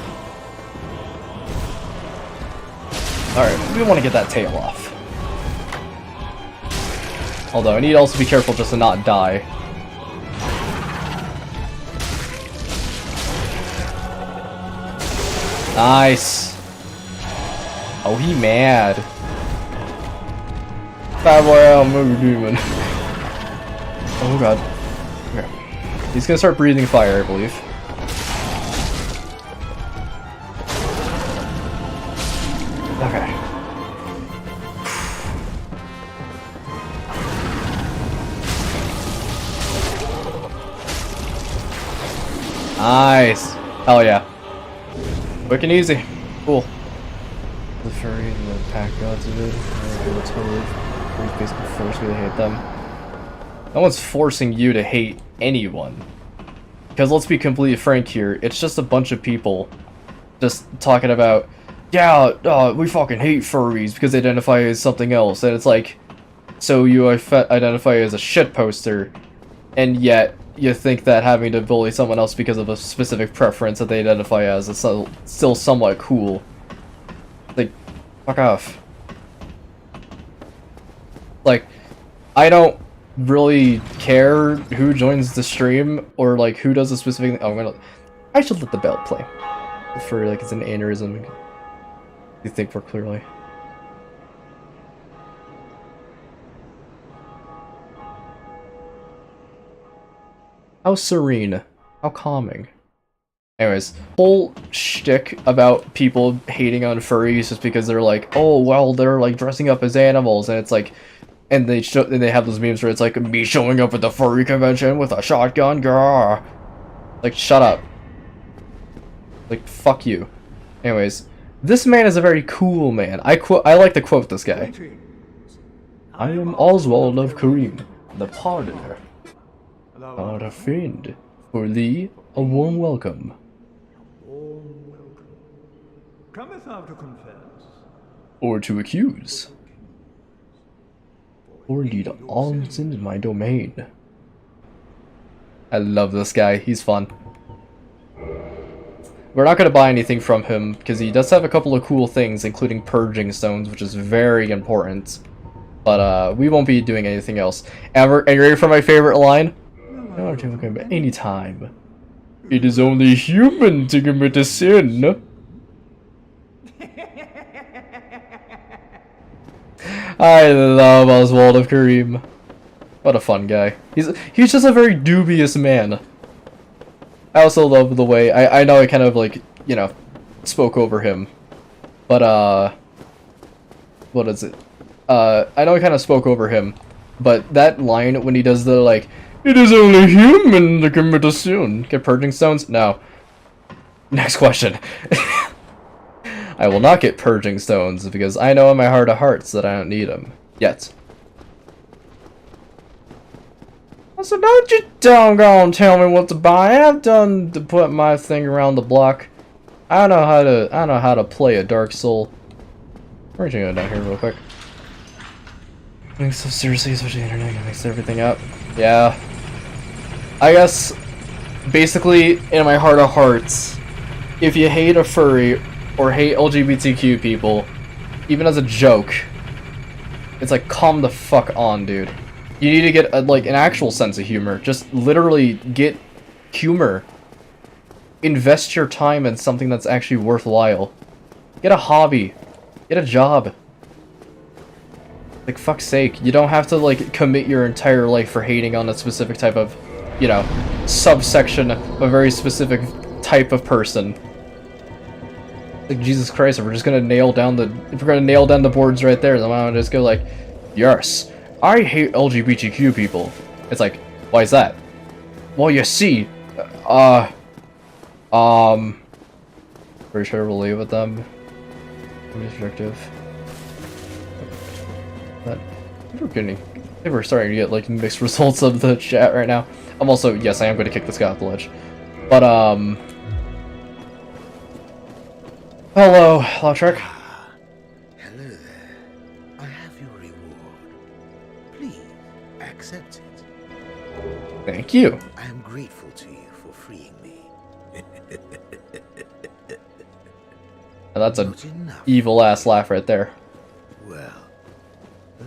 Alright, we want to get that tail off. Although, I need to also be careful just to not die. Nice! Oh, he mad. Bad boy, I'm a demon. Oh god. Okay. He's gonna start breathing fire, I believe. Okay. Nice. Hell yeah. Quick and easy. Cool. The furry and the pack gods of it. It's basically force me to hate them. No one's forcing you to hate anyone. Because let's be completely frank here, it's just a bunch of people just talking about, yeah, we fucking hate furries because they identify as something else. And it's like, so you identify as a shit poster, and yet you think that having to bully someone else because of a specific preference that they identify as is still somewhat cool. Like, fuck off. Like, I don't really care who joins the stream or like who does a specific thing. Oh, I should let the bell play. For like it's an aneurysm. You think more clearly. How serene. How calming. Anyways, whole shtick about people hating on furries just because they're like, oh well, they're like dressing up as animals, and it's like, and they have those memes where it's like me showing up at the furry convention with a shotgun, grrr. Like, shut up. Like, fuck you. Anyways, this man is a very cool man. I like to quote this guy. I am Oswald of Kareem, the pardoner. Not a fiend. For thee, a warm welcome. Cometh thou to confess? Or to accuse. Or indeed, all sin in my domain. I love this guy. He's fun. We're not going to buy anything from him, because he does have a couple of cool things, including purging stones, which is very important. But, we won't be doing anything else. Are you ready for my favorite line? No, anytime. It is only human to commit a sin. I love Oswald of Kareem. What a fun guy. He's just a very dubious man. I also love the way I know I kind of like, you know, spoke over him. But what is it? I know I kind of spoke over him, but that line when he does the like, it is only human to commit a sin. Get purging stones? No. Next question. I will not get purging stones because I know in my heart of hearts that I don't need them yet. So don't you doggone tell me what to buy. I've done to put my thing around the block. I know how to play a Dark Soul. We're just gonna go down here real quick. I think so seriously, especially the internet can mix everything up. Yeah. I guess basically in my heart of hearts, if you hate a furry or hate LGBTQ people, even as a joke, it's like calm the fuck on, dude. You need to get like an actual sense of humor. Just literally get humor. Invest your time in something that's actually worthwhile. Get a hobby. Get a job. Like, fuck's sake. You don't have to, like, commit your entire life for hating on a specific type of, you know, subsection of a very specific type of person. Like, Jesus Christ, if we're just gonna nail down the boards right there, then why don't I just go like, yes, I hate LGBTQ people. It's like, why is that? Well, you see, pretty sure we'll leave with them. Restrictive. But I think we're starting to get like mixed results of the chat right now. I'm also, yes, I am going to kick this guy off the ledge. But hello, Lautrec. Hello there. I have your reward. Please accept it. Thank you. I am grateful to you for freeing me. And that's a Not enough. evil ass laugh right there. Well,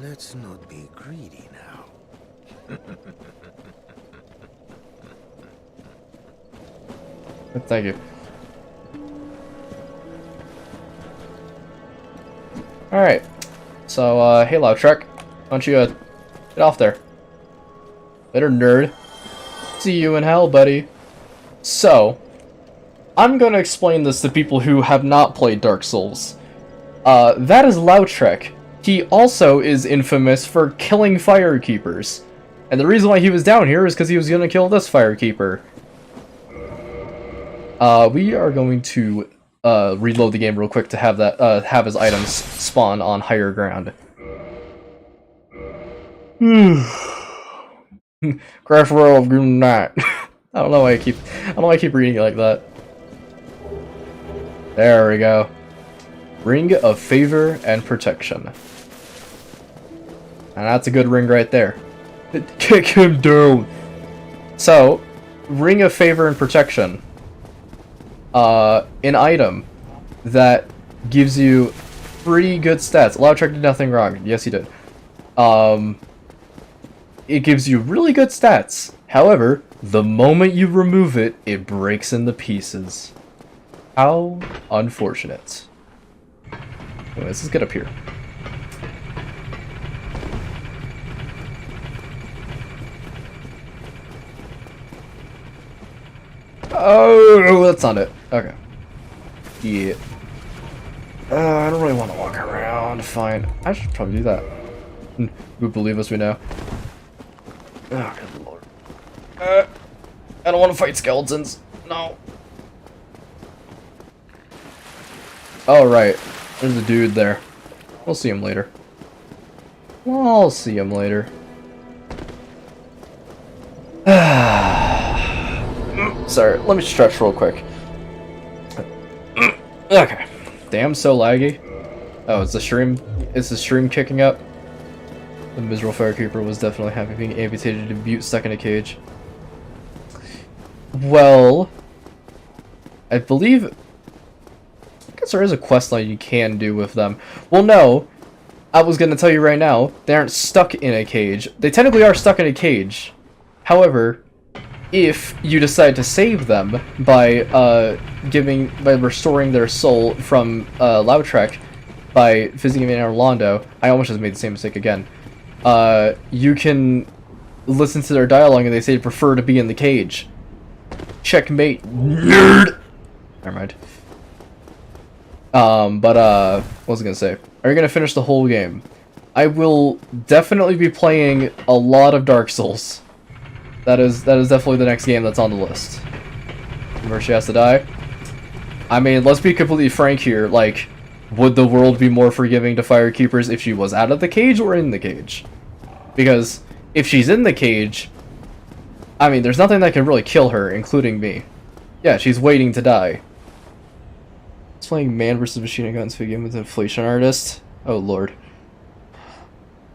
let's not be greedy now. Thank you. Alright. So, hey Lautrec. Why don't you, get off there. Later, nerd. See you in hell, buddy. So, I'm gonna explain this to people who have not played Dark Souls. That is Lautrec. He also is infamous for killing Firekeepers. And the reason why he was down here is because he was gonna kill this Firekeeper. We are going to reload the game real quick to have that have his items spawn on higher ground. Crash Royal of Good Night. I don't know why I keep reading it like that. There we go. Ring of Favor and Protection. And that's a good ring right there. Kick him down. So, Ring of Favor and Protection. An item that gives you pretty good stats. Lautrec did nothing wrong. Yes, he did. It gives you really good stats. However, the moment you remove it, it breaks into pieces. How unfortunate. Anyways, let's get up here. Oh, that's not it. Okay. Yeah. I don't really want to walk around. Fine. I should probably do that. Who believe us, we know. Oh, good lord. I don't want to fight skeletons. No. Oh, right. There's a dude there. We'll see him later. I'll see him later. Sorry, let me stretch real quick. Okay. Damn, so laggy. Oh, it's the stream kicking up? The miserable Firekeeper was definitely happy being amputated and Butte stuck in a cage. Well, I believe... I guess there is a quest line you can do with them. Well, no. I was going to tell you right now, they aren't stuck in a cage. They technically are stuck in a cage. However, if you decide to save them by restoring their soul from Lautrec by visiting him in Orlando, I almost just made the same mistake again. You can listen to their dialogue and they say they prefer to be in the cage. Checkmate, nerd! Never mind. What was I gonna say? Are you gonna finish the whole game? I will definitely be playing a lot of Dark Souls. That is definitely the next game that's on the list. Where she has to die. I mean, let's be completely frank here, like, would the world be more forgiving to firekeepers if she was out of the cage or in the cage? Because if she's in the cage, I mean, there's nothing that can really kill her, including me. Yeah, she's waiting to die. It's playing Man vs. Machine Guns for game with Inflation Artist. Oh lord.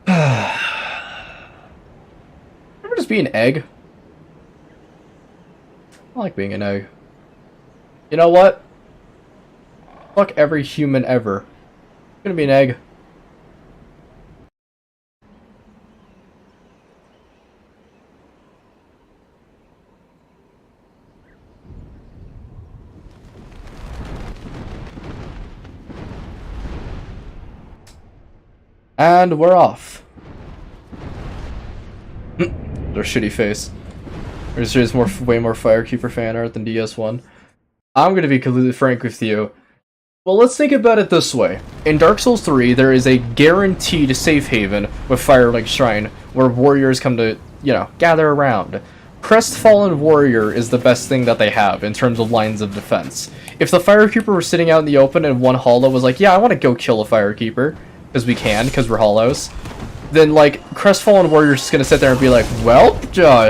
Remember just being an egg? I like being an egg. You know what? Fuck every human ever. I'm gonna be an egg. And we're off. Their shitty face. There's way more Firekeeper fan art than DS1. I'm gonna be completely frank with you. Well, let's think about it this way. In Dark Souls 3, there is a guaranteed safe haven with Firelink Shrine, where warriors come to, you know, gather around. Crestfallen Warrior is the best thing that they have in terms of lines of defense. If the Firekeeper were sitting out in the open and one hollow was like, yeah, I want to go kill a Firekeeper, because we can, because we're hollows, then, like, Crestfallen Warrior's just gonna sit there and be like, well,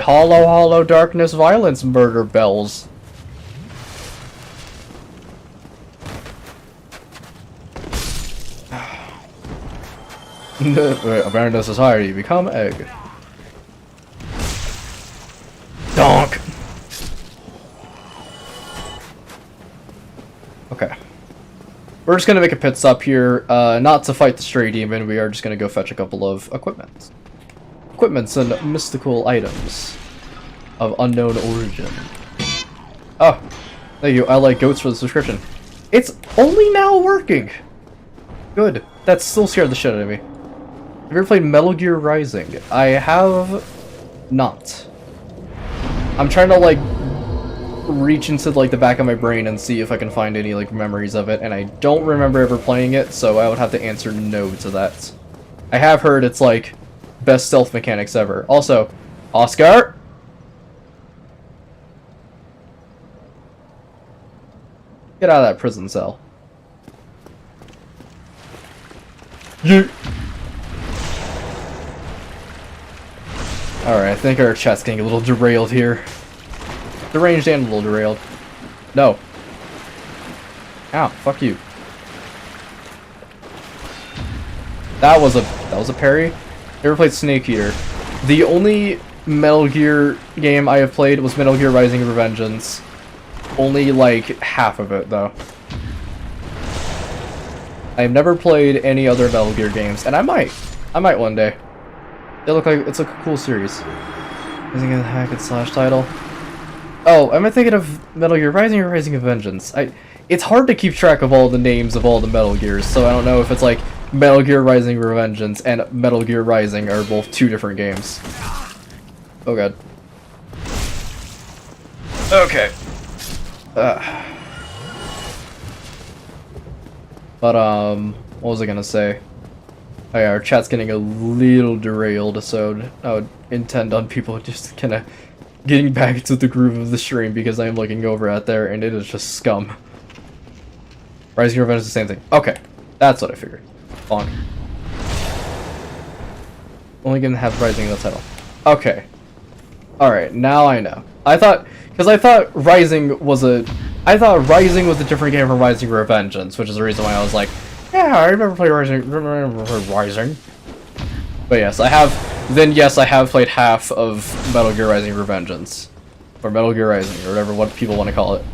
hollow, hollow, darkness, violence, murder bells. Abandon society, become egg. Donk! Okay. We're just gonna make a pit stop here, not to fight the stray demon, we are just gonna go fetch a couple of equipments. Equipments and mystical items of unknown origin. Oh, thank you, I like goats for the subscription. It's only now working! Good. That still scared the shit out of me. Have you ever played Metal Gear Rising? I have not. I'm trying to, like, reach into, like, the back of my brain and see if I can find any, like, memories of it, and I don't remember ever playing it, so I would have to answer no to that. I have heard it's, like, best stealth mechanics ever. Also, Oscar? Get out of that prison cell. Yeah. Alright, I think our chat's getting a little derailed here. Deranged and a little derailed. No. Ow, fuck you. That was a parry. Never played Snake Eater. The only Metal Gear game I have played was Metal Gear Rising Revengeance. Only like half of it though. I've never played any other Metal Gear games, and I might one day. They look like it's a cool series. Using a hack and slash title. Oh, am I thinking of Metal Gear Rising or Rising of Vengeance? It's hard to keep track of all the names of all the Metal Gears, so I don't know if it's like Metal Gear Rising Revengeance and Metal Gear Rising are both two different games. Oh god. Okay. But what was I gonna say? Oh yeah, our chat's getting a little derailed, so I would intend on people just kinda getting back into the groove of the stream because I am looking over at there and it is just scum. Rising Revenge is the same thing. Okay, that's what I figured. Bonk. Only gonna have Rising in the title. Okay. Alright, now I know. I thought Rising was a different game from Rising Revengeance, which is the reason why I was like, yeah, I remember playing Rising. But yes, I have played half of Metal Gear Rising Revengeance. Or Metal Gear Rising, or whatever what people want to call it.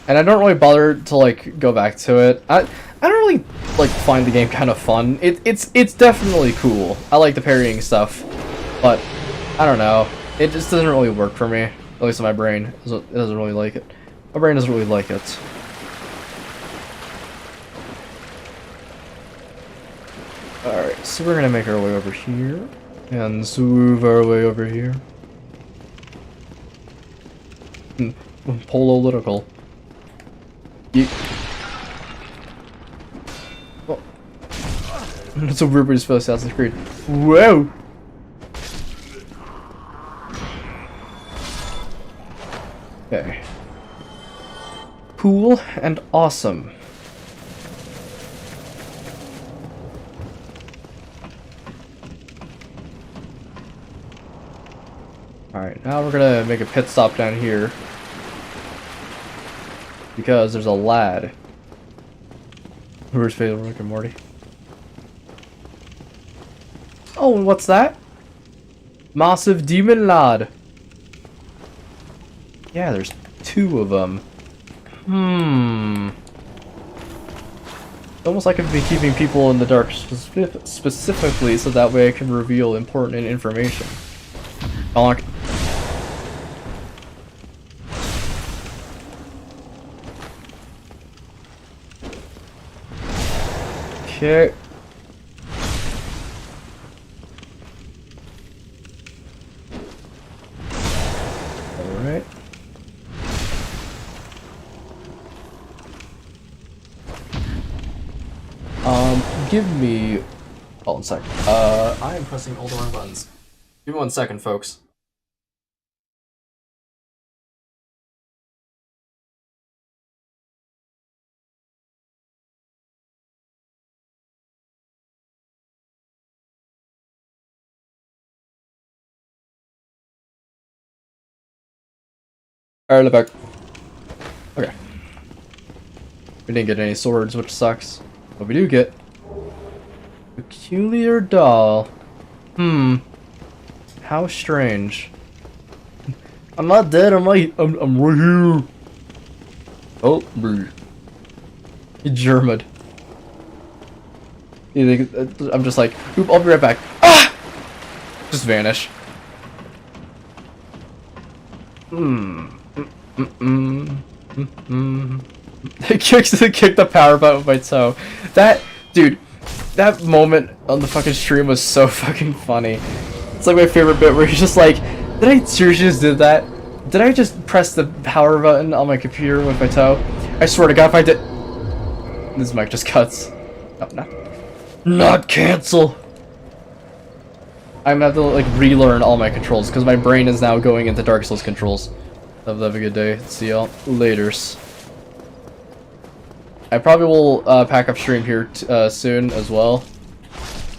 And I don't really bother to like go back to it. I don't really like find the game kind of fun. It's definitely cool. I like the parrying stuff, but I don't know. It just doesn't really work for me. At least in my brain, it doesn't really like it. My brain doesn't really like it. Alright, so we're gonna make our way over here. And move our way over here. Pololitical. Oh. That's a weird way to spell Assassin's Creed. Whoa! Okay. Cool and awesome. Alright, now we're gonna make a pit stop down here. Because there's a lad. Who's favorite Rick and Morty? Oh, and what's that? Massive demon lad. Yeah, there's 2 of them. It's almost like I've been keeping people in the dark specifically so that way I can reveal important information. Bonk. Okay. Alright. Give me... Hold on a sec. I am pressing all the wrong buttons. Give me 1 second, folks. Alright, back. Okay. We didn't get any swords, which sucks. But we do get... Peculiar doll. How strange. I'm not dead, I'm right here. Oh, he German. I'm just like, oop, I'll be right back. Ah! Just vanish. Kick the power button with my toe. That, dude, that moment on the fucking stream was so fucking funny. It's like my favorite bit where he's just like, did I seriously just did that? Did I just press the power button on my computer with my toe? I swear to God, if I did... This mic just cuts. No, not cancel! I'm gonna have to like relearn all my controls because my brain is now going into Dark Souls controls. Have a good day. See y'all laters. I probably will pack up stream here soon as well.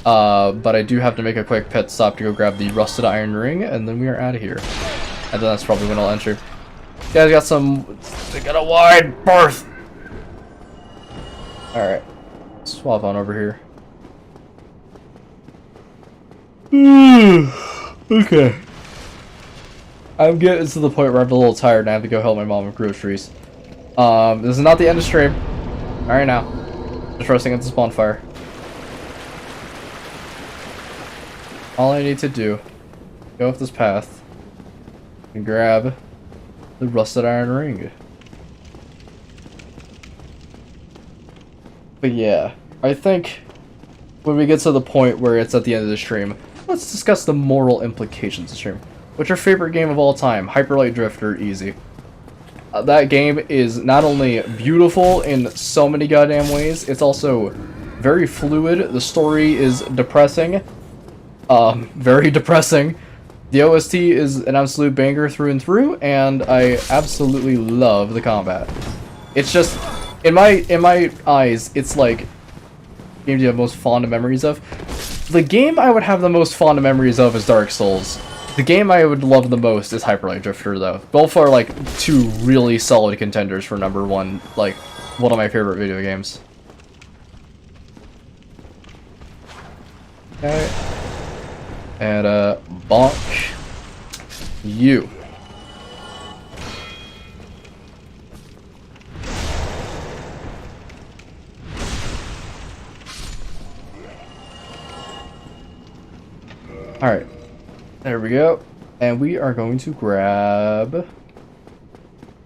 But I do have to make a quick pit stop to go grab the rusted iron ring, and then we are out of here. And then that's probably when I'll enter. You guys got some... They got a wide berth! Alright. Swap on over here. Okay. I'm getting to the point where I'm a little tired and I have to go help my mom with groceries. This is not the end of stream. Alright now. Just resting at the bonfire. All I need to do, go up this path and grab the rusted iron ring. But yeah, I think when we get to the point where it's at the end of the stream, let's discuss the moral implications of stream. What's your favorite game of all time? Hyper Light Drifter, easy. That game is not only beautiful in so many goddamn ways, it's also very fluid. The story is depressing. Very depressing. The OST is an absolute banger through and through, and I absolutely love the combat. It's just, in my eyes, it's like games you have most fond memories of. The game I would have the most fond memories of is Dark Souls. The game I would love the most is Hyper Light Drifter, though. Both are like 2 really solid contenders for #1, like one of my favorite video games. Okay. And bonk you. Alright, there we go. And we are going to grab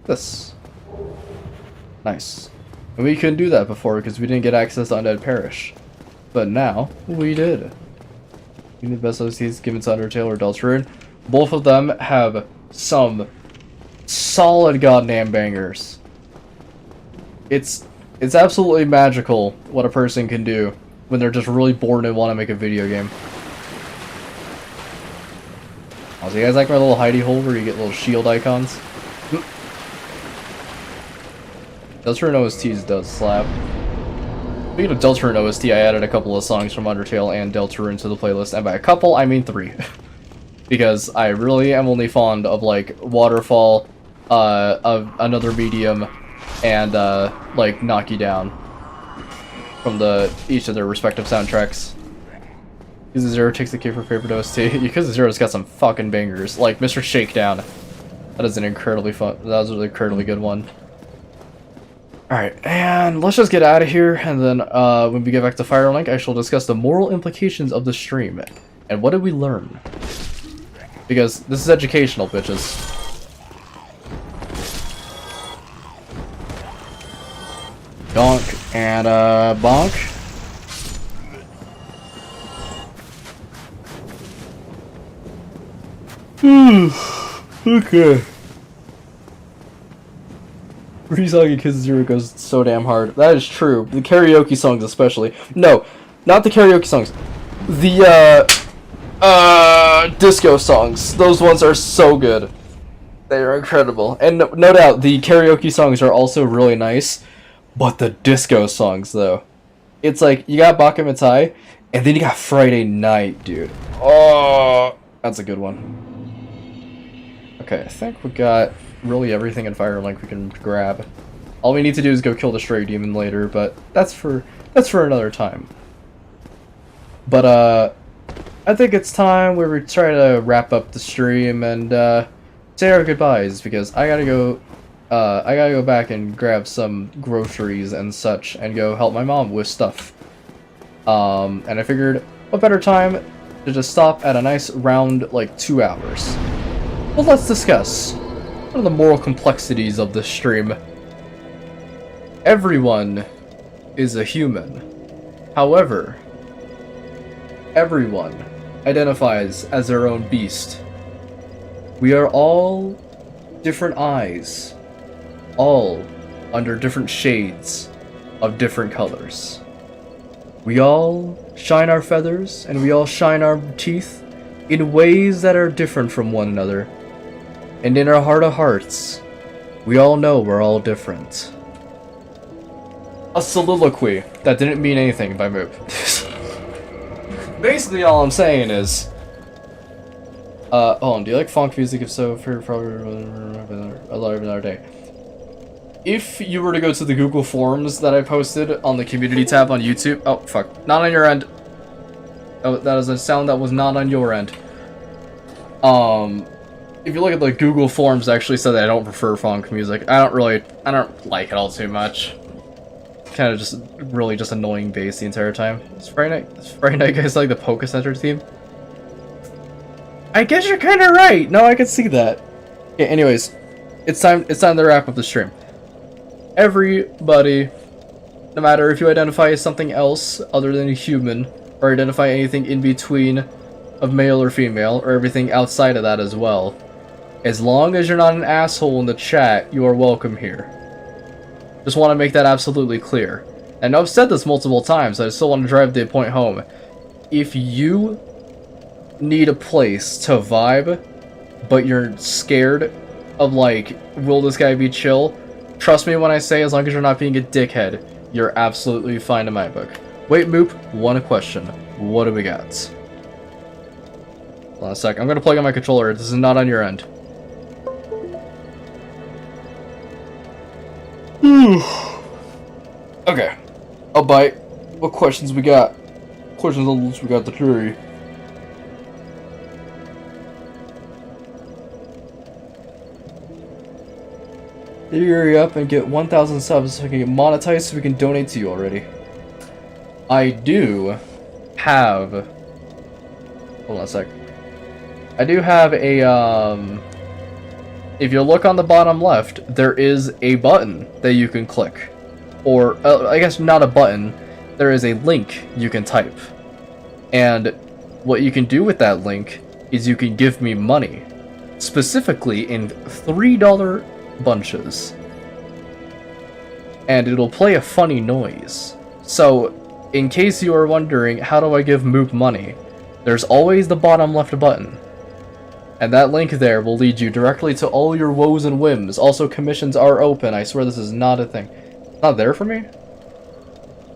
this. Nice. And we couldn't do that before because we didn't get access to Undead Parish. But now, we did. We need the best OCs given to Undertale or Deltarune. Both of them have some solid goddamn bangers. It's absolutely magical what a person can do when they're just really bored and want to make a video game. Also, you guys like my little hidey hole where you get little shield icons? Deltarune OSTs does slap. Speaking of Deltarune OST, I added a couple of songs from Undertale and Deltarune to the playlist, and by a couple, I mean 3. Because I really am only fond of, like, Waterfall, of Another Medium, and, like, Knock You Down. From each of their respective soundtracks. Yakuza 0 takes the cake for favorite OST. Yakuza 0's got some fucking bangers, like Mr. Shakedown. That is an incredibly fun, that was an incredibly good one. Alright, and let's just get out of here, and then when we get back to Firelink, I shall discuss the moral implications of the stream. And what did we learn? Because this is educational, bitches. Donk and bonk. Okay. Resong Yakuza 0 goes so damn hard. That is true. The karaoke songs especially. No, not the karaoke songs. The disco songs. Those ones are so good. They are incredible. And no doubt the karaoke songs are also really nice. But the disco songs though. It's like you got Bakeeeeee and then you got Friday Night, dude. Oh, that's a good one. Okay, I think we got really everything in Firelink we can grab. All we need to do is go kill the Stray Demon later, but that's for another time. But I think it's time where we try to wrap up the stream and say our goodbyes because I gotta go back and grab some groceries and such and go help my mom with stuff. And I figured what better time to just stop at a nice round like 2 hours. Well, let's discuss what are the moral complexities of this stream. Everyone is a human. However, everyone identifies as their own beast. We are all different eyes, all under different shades of different colors. We all shine our feathers and we all shine our teeth in ways that are different from one another. And in our heart of hearts, we all know we're all different. A soliloquy that didn't mean anything by Moop. Basically, all I'm saying is, hold on, do you like funk music? If so, for probably another day. If you were to go to the Google Forms that I posted on the community tab on YouTube, oh fuck, not on your end. Oh, that is a sound that was not on your end. If you look at the Google Forms, I actually said that I don't prefer funk music. I don't like it all too much. Kind of just, really just annoying bass the entire time. Is Friday Night guys like the Poké Center theme? I guess you're kind of right. No, I can see that. Okay, anyways, it's time to wrap up the stream. Everybody, no matter if you identify as something else other than a human, or identify anything in between of male or female, or everything outside of that as well, as long as you're not an asshole in the chat, you are welcome here. Just want to make that absolutely clear. And I've said this multiple times, I still want to drive the point home. If you need a place to vibe, but you're scared of, like, will this guy be chill? Trust me when I say, as long as you're not being a dickhead, you're absolutely fine in my book. Wait, Moop, one question. What do we got? Hold on a sec, I'm gonna plug in my controller. This is not on your end. Okay. I'll bite. What questions we got? Questions on the list we got the jury. Hurry up and get 1,000 subs so I can get monetized so we can donate to you already. I do have... Hold on a sec. I do have a, if you look on the bottom left, there is a button that you can click. Or, I guess not a button, there is a link you can type. And what you can do with that link is you can give me money. Specifically in $3 bunches. And it'll play a funny noise. So, in case you are wondering, how do I give Moop money? There's always the bottom left button. And that link there will lead you directly to all your woes and whims. Also, commissions are open. I swear this is not a thing. Not there for me?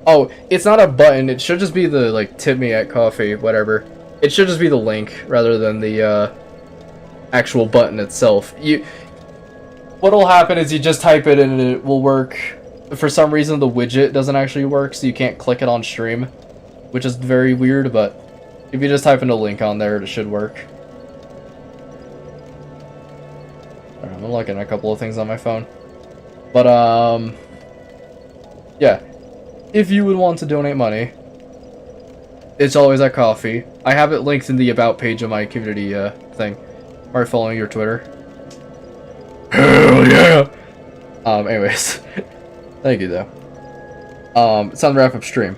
Oh, it's not a button. It should just be the, like, tip me at coffee, whatever. It should just be the link rather than the, actual button itself. What'll happen is you just type it and it will work. For some reason, the widget doesn't actually work, so you can't click it on stream, which is very weird, but if you just type in a link on there, it should work. Alright, I'm looking at a couple of things on my phone. But, yeah. If you would want to donate money, it's always at coffee. I have it linked in the about page of my community, thing. Or following your Twitter. Hell yeah! Anyways. Thank you, though. It's on the wrap-up stream.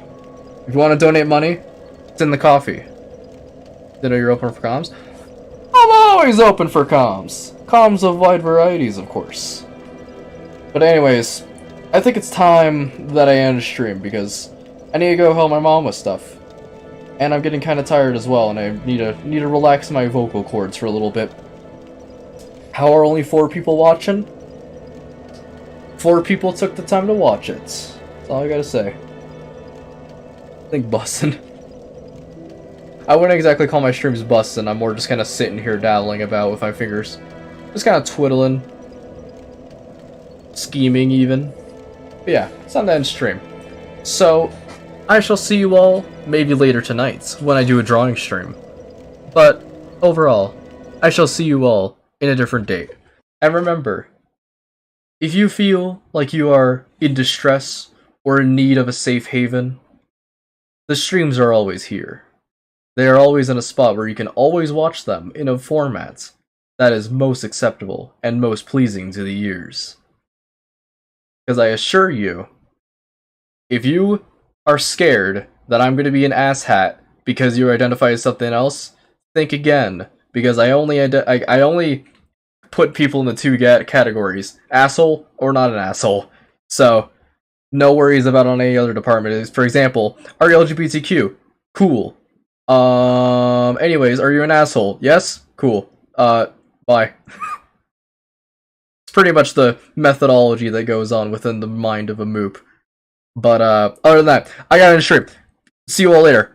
If you want to donate money, it's in the coffee. Did you know you're open for comms? I'm always open for comms! Comms of wide varieties, of course. But anyways, I think it's time that I end the stream, because I need to go help my mom with stuff. And I'm getting kind of tired as well, and I need to relax my vocal cords for a little bit. How are only 4 people watching? 4 people took the time to watch it. That's all I gotta say. I think bussin'. I wouldn't exactly call my streams bussin', I'm more just kind of sitting here dabbling about with my fingers. Just kind of twiddling. Scheming, even. But yeah, it's on the end stream. So, I shall see you all maybe later tonight, when I do a drawing stream. But, overall, I shall see you all in a different date. And remember, if you feel like you are in distress or in need of a safe haven, the streams are always here. They are always in a spot where you can always watch them in a format that is most acceptable and most pleasing to the ears. Because I assure you, if you are scared that I'm going to be an asshat because you identify as something else, think again. Because I only put people in the 2 categories, asshole or not an asshole. So, no worries about on any other department. For example, are you LGBTQ? Cool. Anyways, are you an asshole? Yes? Cool. Bye. It's pretty much the methodology that goes on within the mind of a moop. But, other than that, I got an stream. See you all later.